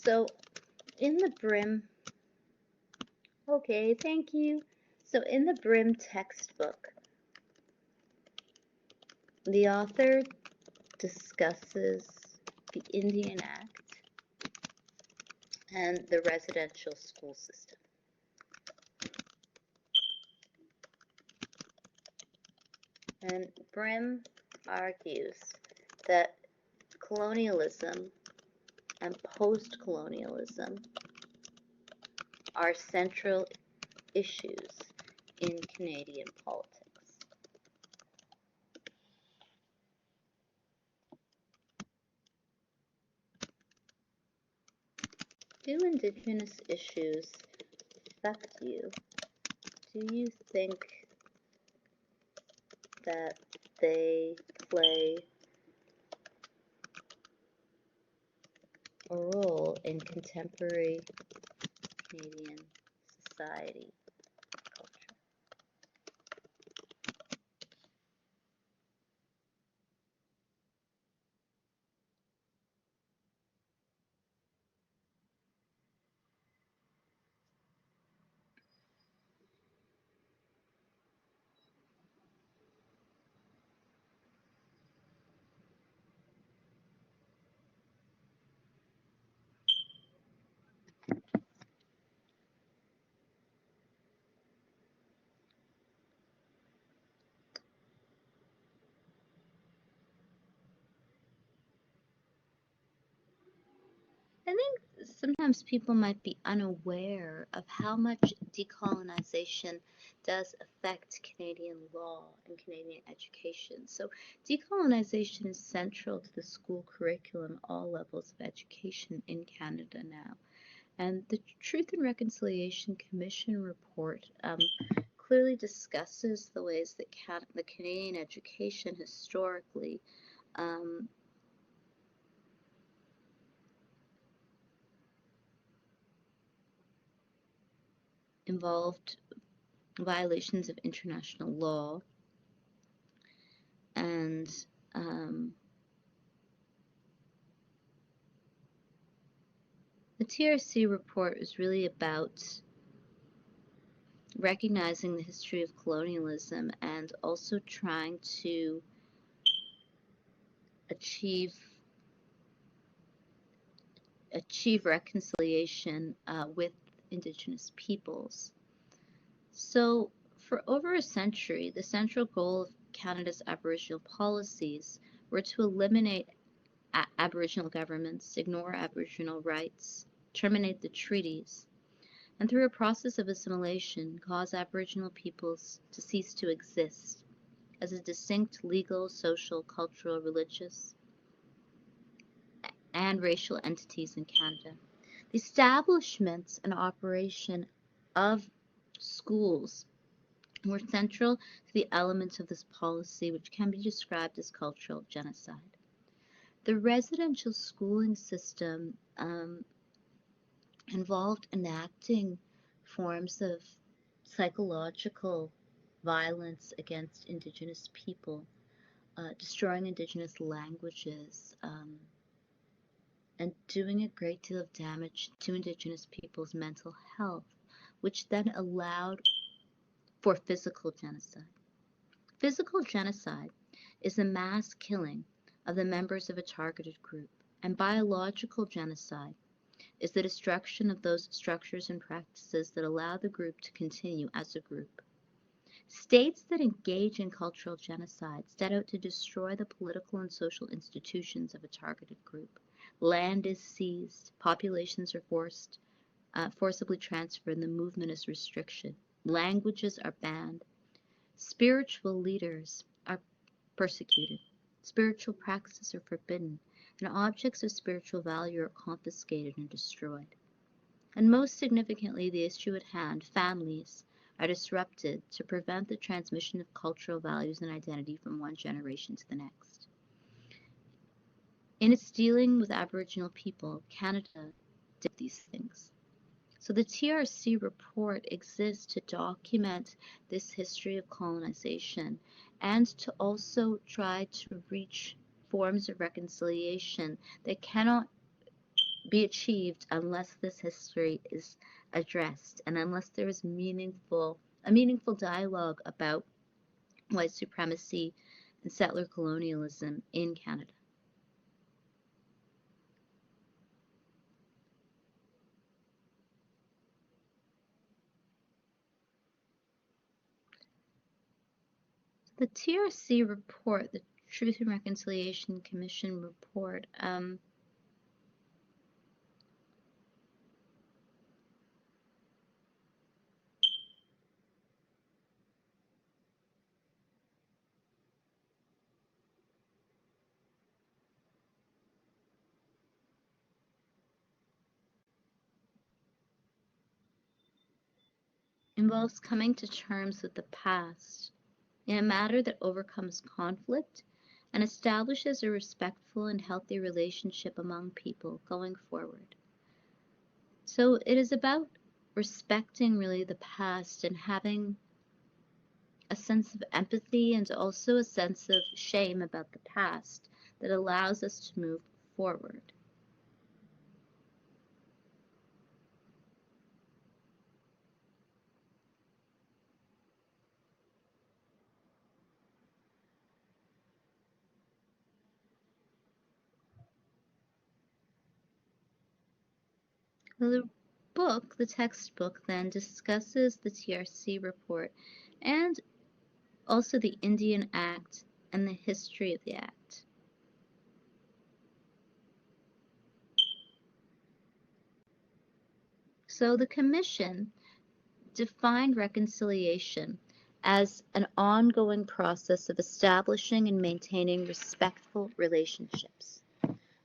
So in the Brim, okay, thank you. So in the Brim textbook, the author discusses the Indian Act and the residential school system. And Brim argues that colonialism and post-colonialism are central issues in Canadian politics. Do Indigenous issues affect you? Do you think that they play a role in contemporary Canadian society culture? I think sometimes people might be unaware of how much decolonization does affect Canadian law and Canadian education. So decolonization is central to the school curriculum, all levels of education in Canada now. And the Truth and Reconciliation Commission report clearly discusses the ways that the Canadian education historically um, involved violations of international law, and the TRC report is really about recognizing the history of colonialism and also trying to achieve reconciliation with Indigenous peoples. So for over a century, the central goal of Canada's Aboriginal policies were to eliminate Aboriginal governments, ignore Aboriginal rights, terminate the treaties, and through a process of assimilation, cause Aboriginal peoples to cease to exist as a distinct legal, social, cultural, religious, and racial entities in Canada. The establishment and operation of schools were central to the elements of this policy, which can be described as cultural genocide. The residential schooling system involved enacting forms of psychological violence against Indigenous people, destroying Indigenous languages, and doing a great deal of damage to Indigenous people's mental health, which then allowed for physical genocide. Physical genocide is the mass killing of the members of a targeted group, and biological genocide is the destruction of those structures and practices that allow the group to continue as a group. States that engage in cultural genocide set out to destroy the political and social institutions of a targeted group. Land is seized, populations are forced forcibly transferred, and the movement is restricted. Languages are banned. Spiritual leaders are persecuted. Spiritual practices are forbidden, and objects of spiritual value are confiscated and destroyed. And most significantly, the issue at hand, families, are disrupted to prevent the transmission of cultural values and identity from one generation to the next. In its dealing with Aboriginal people, Canada did these things. So the TRC report exists to document this history of colonization and to also try to reach forms of reconciliation that cannot be achieved unless this history is addressed and unless there is a meaningful dialogue about white supremacy and settler colonialism in Canada. The TRC report, the Truth and Reconciliation Commission report, involves coming to terms with the past in a manner that overcomes conflict and establishes a respectful and healthy relationship among people going forward. So it is about respecting really the past and having a sense of empathy and also a sense of shame about the past that allows us to move forward. The book, the textbook, then discusses the TRC report and also the Indian Act and the history of the Act. So the Commission defined reconciliation as an ongoing process of establishing and maintaining respectful relationships.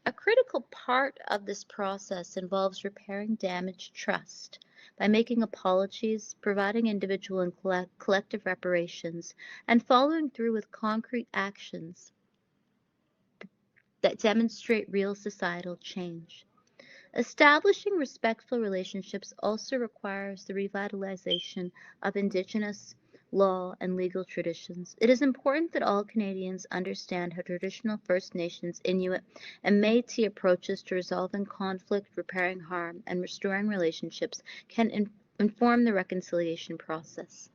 A critical part of this process involves repairing damaged trust by making apologies, providing individual and collective reparations, and following through with concrete actions that demonstrate real societal change. Establishing respectful relationships also requires the revitalization of Indigenous law and legal traditions. It is important that all Canadians understand how traditional First Nations, Inuit, and Métis approaches to resolving conflict, repairing harm, and restoring relationships can inform the reconciliation process.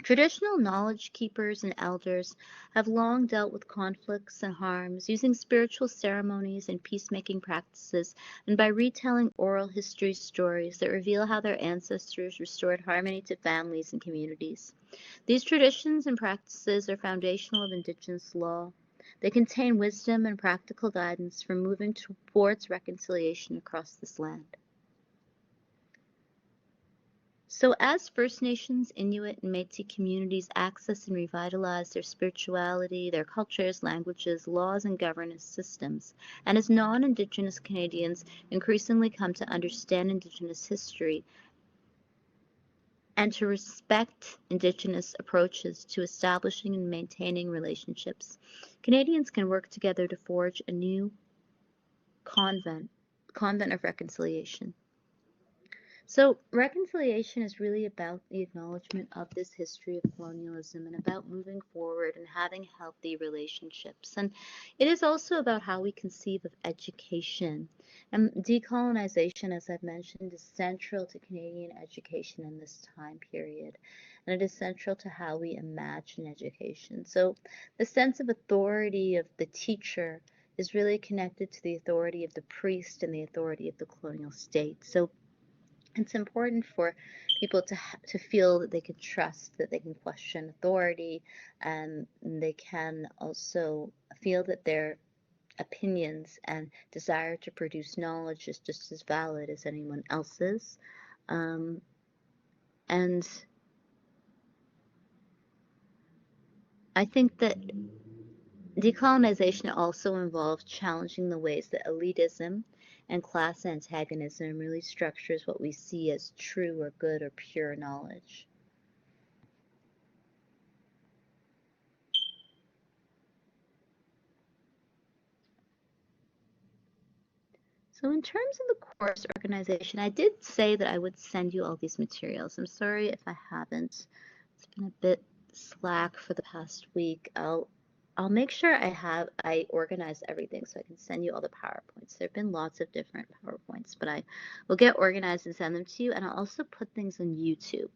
Traditional knowledge keepers and elders have long dealt with conflicts and harms using spiritual ceremonies and peacemaking practices, and by retelling oral history stories that reveal how their ancestors restored harmony to families and communities. These traditions and practices are foundational of Indigenous law. They contain wisdom and practical guidance for moving towards reconciliation across this land. So, as First Nations, Inuit, and Métis communities access and revitalize their spirituality, their cultures, languages, laws, and governance systems, and as non Indigenous Canadians increasingly come to understand Indigenous history and to respect Indigenous approaches to establishing and maintaining relationships, Canadians can work together to forge a new convent of reconciliation. So, reconciliation is really about the acknowledgement of this history of colonialism and about moving forward and having healthy relationships. And it is also about how we conceive of education. And decolonization, as I've mentioned, is central to Canadian education in this time period. And it is central to how we imagine education. So, the sense of authority of the teacher is really connected to the authority of the priest and the authority of the colonial state. So, it's important for people to feel that they can trust, that they can question authority, and they can also feel that they're opinions and desire to produce knowledge is just as valid as anyone else's. Um, and I think that decolonization also involves challenging the ways that elitism and class antagonism really structures what we see as true or good or pure knowledge. So in terms of the course organization, I did say that I would send you all these materials. I'm sorry if I haven't. It's been a bit slack for the past week. I'll make sure I organize everything so I can send you all the PowerPoints. There have been lots of different PowerPoints, but I will get organized and send them to you, and I'll also put things on YouTube,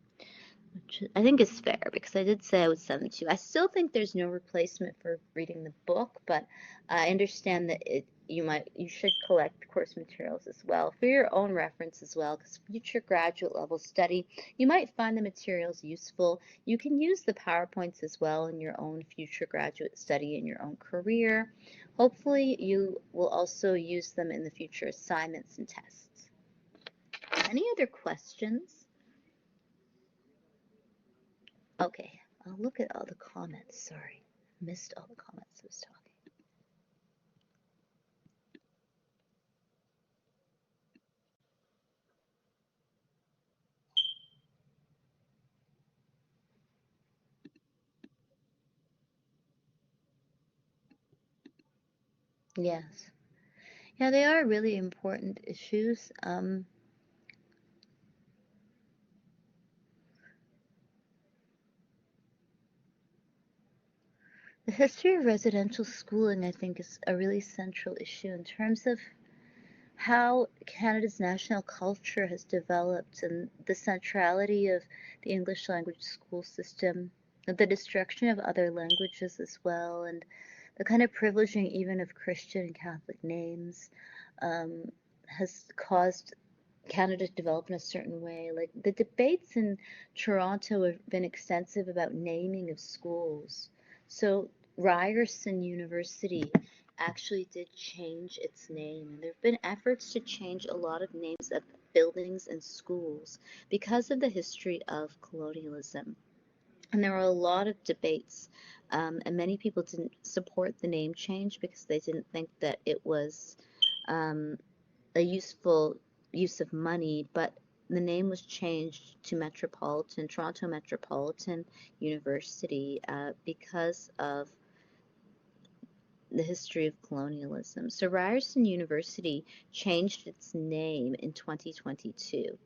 which I think is fair because I did say I would send them to you. I still think there's no replacement for reading the book, but I understand that you should collect course materials as well for your own reference as well, because future graduate level study, you might find the materials useful. You can use the PowerPoints as well in your own future graduate study in your own career. Hopefully you will also use them in the future assignments and tests. Any other questions? Okay, I'll look at all the comments. Sorry, missed all the comments I was talking. Yes. Yeah, they are really important issues. The history of residential schooling, I think, is a really central issue in terms of how Canada's national culture has developed and the centrality of the English language school system, the destruction of other languages as well, and the kind of privileging even of Christian and Catholic names um, has caused Canada to develop in a certain way. Like the debates in Toronto have been extensive about naming of schools. So Ryerson University actually did change its name, and there have been efforts to change a lot of names of buildings and schools because of the history of colonialism. And there were a lot of debates, and many people didn't support the name change because they didn't think that it was um, a useful use of money, but the name was changed to Toronto Metropolitan University, because of the history of colonialism. So Ryerson University changed its name in 2022.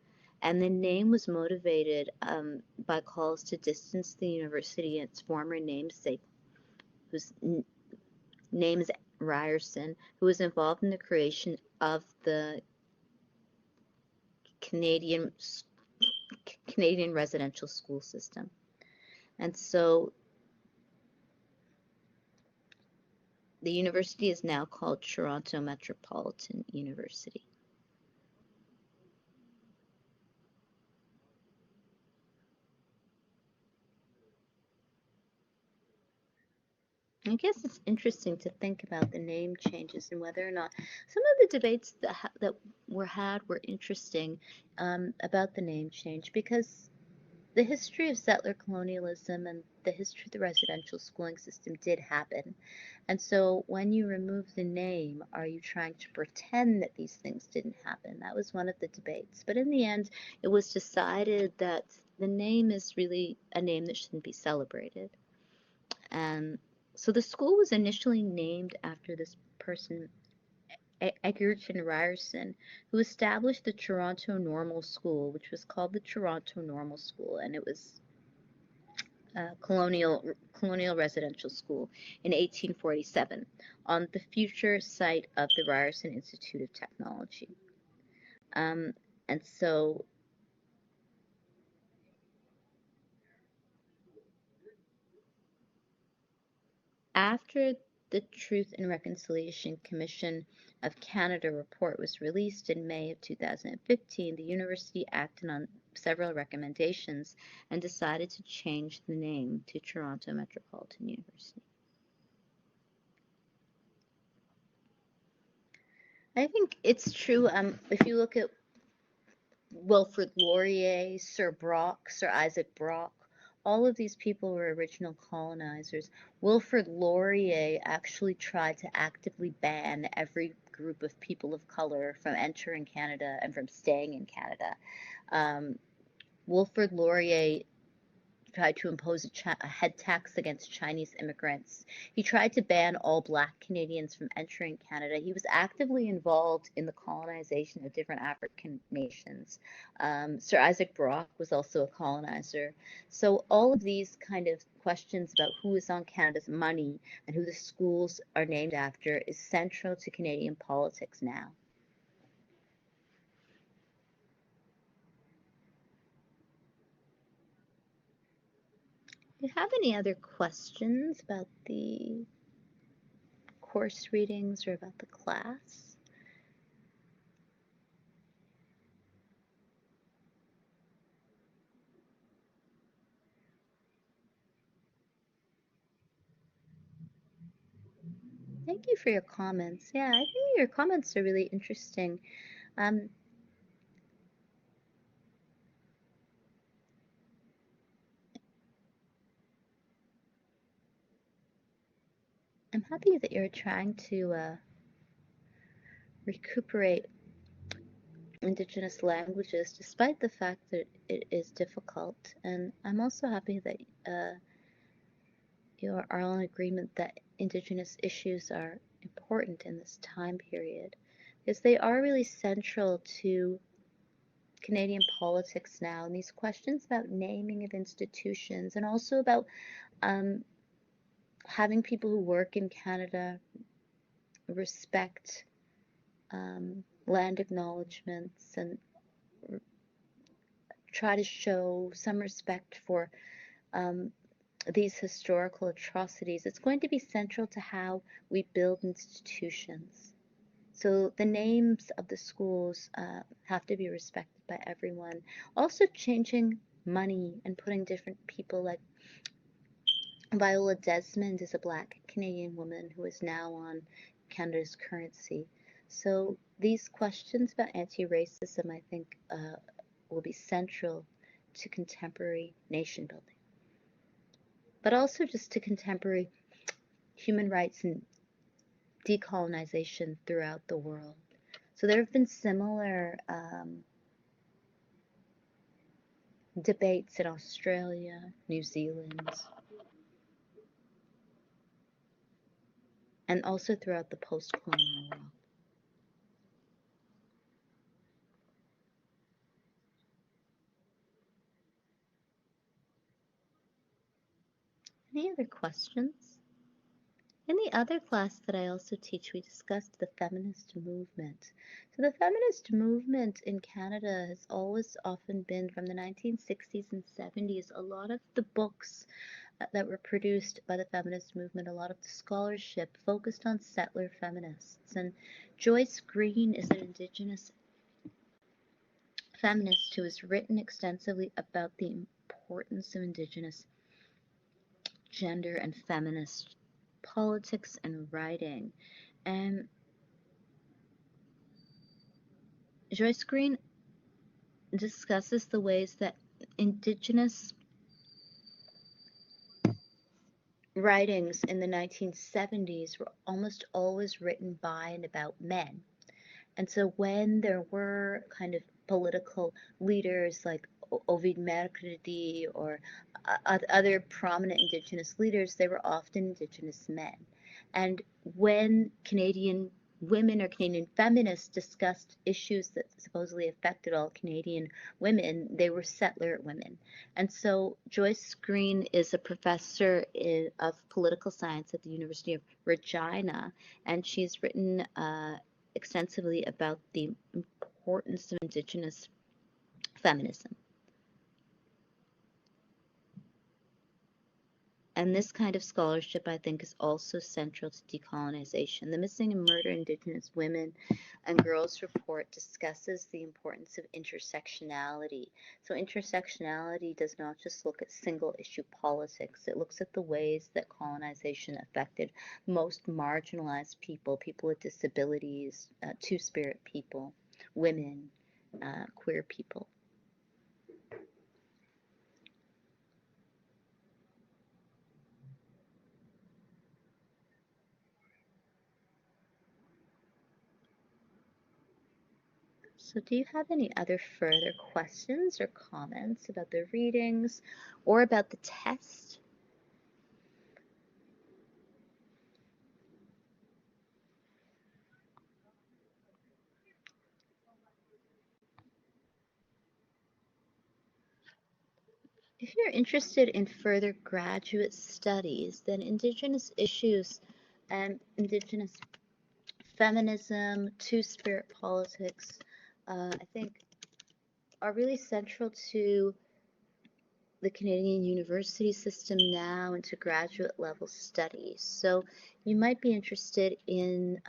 And the name was motivated by calls to distance the university and its former namesake, whose name is Ryerson, who was involved in the creation of the Canadian residential school system. And so the university is now called Toronto Metropolitan University. I guess it's interesting to think about the name changes and whether or not some of the debates that were had were interesting about the name change, because the history of settler colonialism and the history of the residential schooling system did happen. And so when you remove the name, are you trying to pretend that these things didn't happen? That was one of the debates. But in the end, it was decided that the name is really a name that shouldn't be celebrated. And so the school was initially named after this person, Egerton Ryerson, who established the Toronto Normal School, which was called the Toronto Normal School, and it was colonial residential school in 1847 on the future site of the Ryerson Institute of Technology. Um, and so after the Truth and Reconciliation Commission of Canada report was released in May of 2015, the university acted on several recommendations and decided to change the name to Toronto Metropolitan University. I think it's true. If you look at Wilfrid Laurier, Sir Isaac Brock, all of these people were original colonizers. Wilfrid Laurier actually tried to actively ban every group of people of color from entering Canada and from staying in Canada. Um, Wilfrid Laurier tried to impose a head tax against Chinese immigrants. He tried to ban all Black Canadians from entering Canada. He was actively involved in the colonization of different African nations. Sir Isaac Brock was also a colonizer. So all of these kind of questions about who is on Canada's money and who the schools are named after is central to Canadian politics now. Do you have any other questions about the course readings or about the class? Thank you for your comments. Yeah, I think your comments are really interesting. Um, I'm happy that you're trying to recuperate Indigenous languages, despite the fact that it is difficult. And I'm also happy that you are all in agreement that Indigenous issues are important in this time period, because they are really central to Canadian politics now. And these questions about naming of institutions and also about um, having people who work in Canada respect land acknowledgements and try to show some respect for um, these historical atrocities. It's going to be central to how we build institutions. So the names of the schools have to be respected by everyone. Also changing money and putting different people like Viola Desmond is a Black Canadian woman who is now on Canada's currency. So these questions about anti-racism, I think, will be central to contemporary nation building, but also just to contemporary human rights and decolonization throughout the world. So there have been similar debates in Australia, New Zealand, and also throughout the post-colonial world. Any other questions? In the other class that I also teach, we discussed the feminist movement. So the feminist movement in Canada has always often been from the 1960s and 70s. A lot of the books that were produced by the feminist movement, a lot of the scholarship focused on settler feminists. And Joyce Green is an Indigenous feminist who has written extensively about the importance of Indigenous gender and feminist politics and writing. And Joyce Green discusses the ways that Indigenous writings in the 1970s were almost always written by and about men. And so when there were kind of political leaders like Ovid Mercredi or other prominent Indigenous leaders, they were often Indigenous men. And when Canadian women or Canadian feminists discussed issues that supposedly affected all Canadian women, they were settler women. And so Joyce Green is a professor of political science at the University of Regina, and she's written extensively about the importance of Indigenous feminism. And this kind of scholarship, I think, is also central to decolonization. The Missing and Murdered Indigenous Women and Girls report discusses the importance of intersectionality. So intersectionality does not just look at single issue politics. It looks at the ways that colonization affected most marginalized people, people with disabilities, two-spirit people, women, queer people. So do you have any other further questions or comments about the readings or about the test? If you're interested in further graduate studies, then Indigenous issues and Indigenous feminism, two-spirit politics, I think are really central to the Canadian university system now and to graduate level studies. So you might be interested in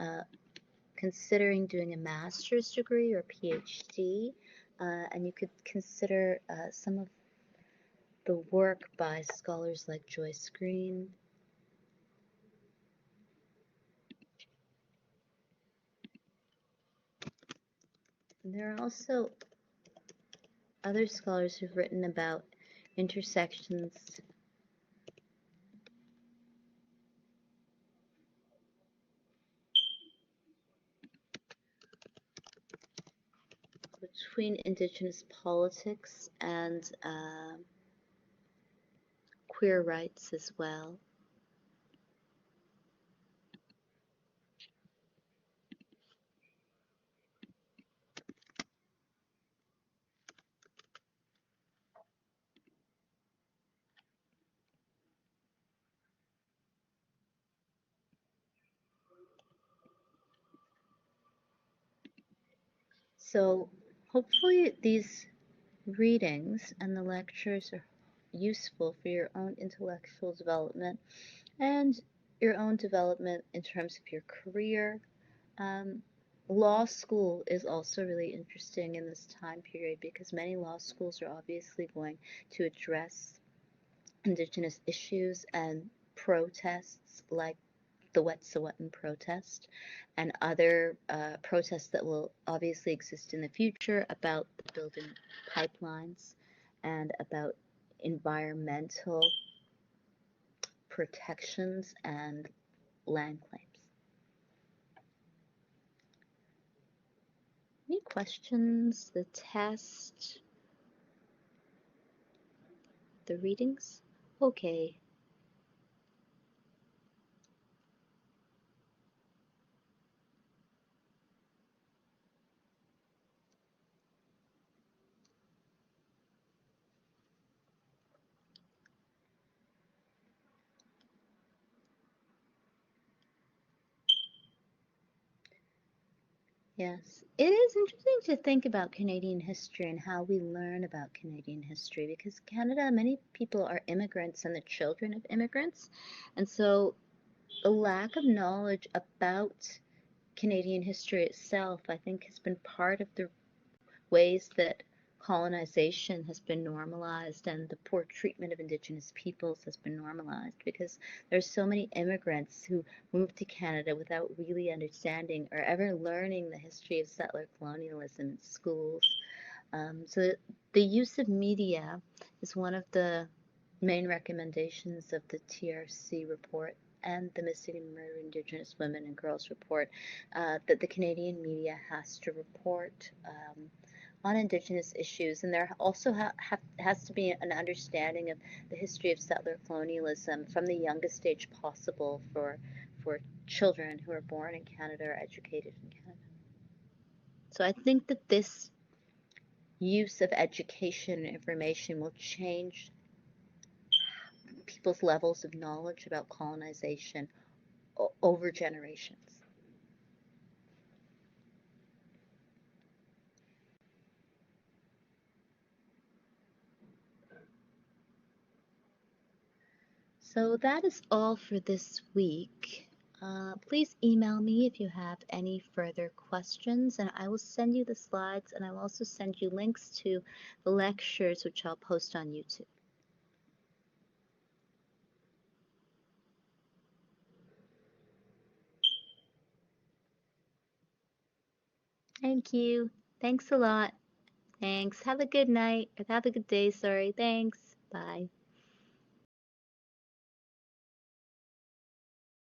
considering doing a master's degree or PhD, and you could consider some of the work by scholars like Joyce Green. And there are also other scholars who've written about intersections between Indigenous politics and queer rights as well. So hopefully these readings and the lectures are useful for your own intellectual development and your own development in terms of your career. Law school is also really interesting in this time period because many law schools are obviously going to address Indigenous issues and protests like the Wet'suwet'en protest and other protests that will obviously exist in the future about building pipelines and about environmental protections and land claims. Any questions? The test? The readings? Okay. Yes, it is interesting to think about Canadian history and how we learn about Canadian history because Canada, many people are immigrants and the children of immigrants. And so a lack of knowledge about Canadian history itself, I think, has been part of the ways that colonization has been normalized and the poor treatment of Indigenous peoples has been normalized because there's so many immigrants who moved to Canada without really understanding or ever learning the history of settler colonialism in schools. So the use of media is one of the main recommendations of the TRC report and the Missing and Murdered Indigenous Women and Girls report, that the Canadian media has to report on Indigenous issues, and there also has to be an understanding of the history of settler colonialism from the youngest age possible for children who are born in Canada or educated in Canada. So I think that this use of education and information will change people's levels of knowledge about colonization over generations. So that is all for this week. Please email me if you have any further questions, and I will send you the slides, and I will also send you links to the lectures, which I'll post on YouTube. Thank you. Thanks a lot. Thanks. Have a good night. Or have a good day, sorry. Thanks. Bye.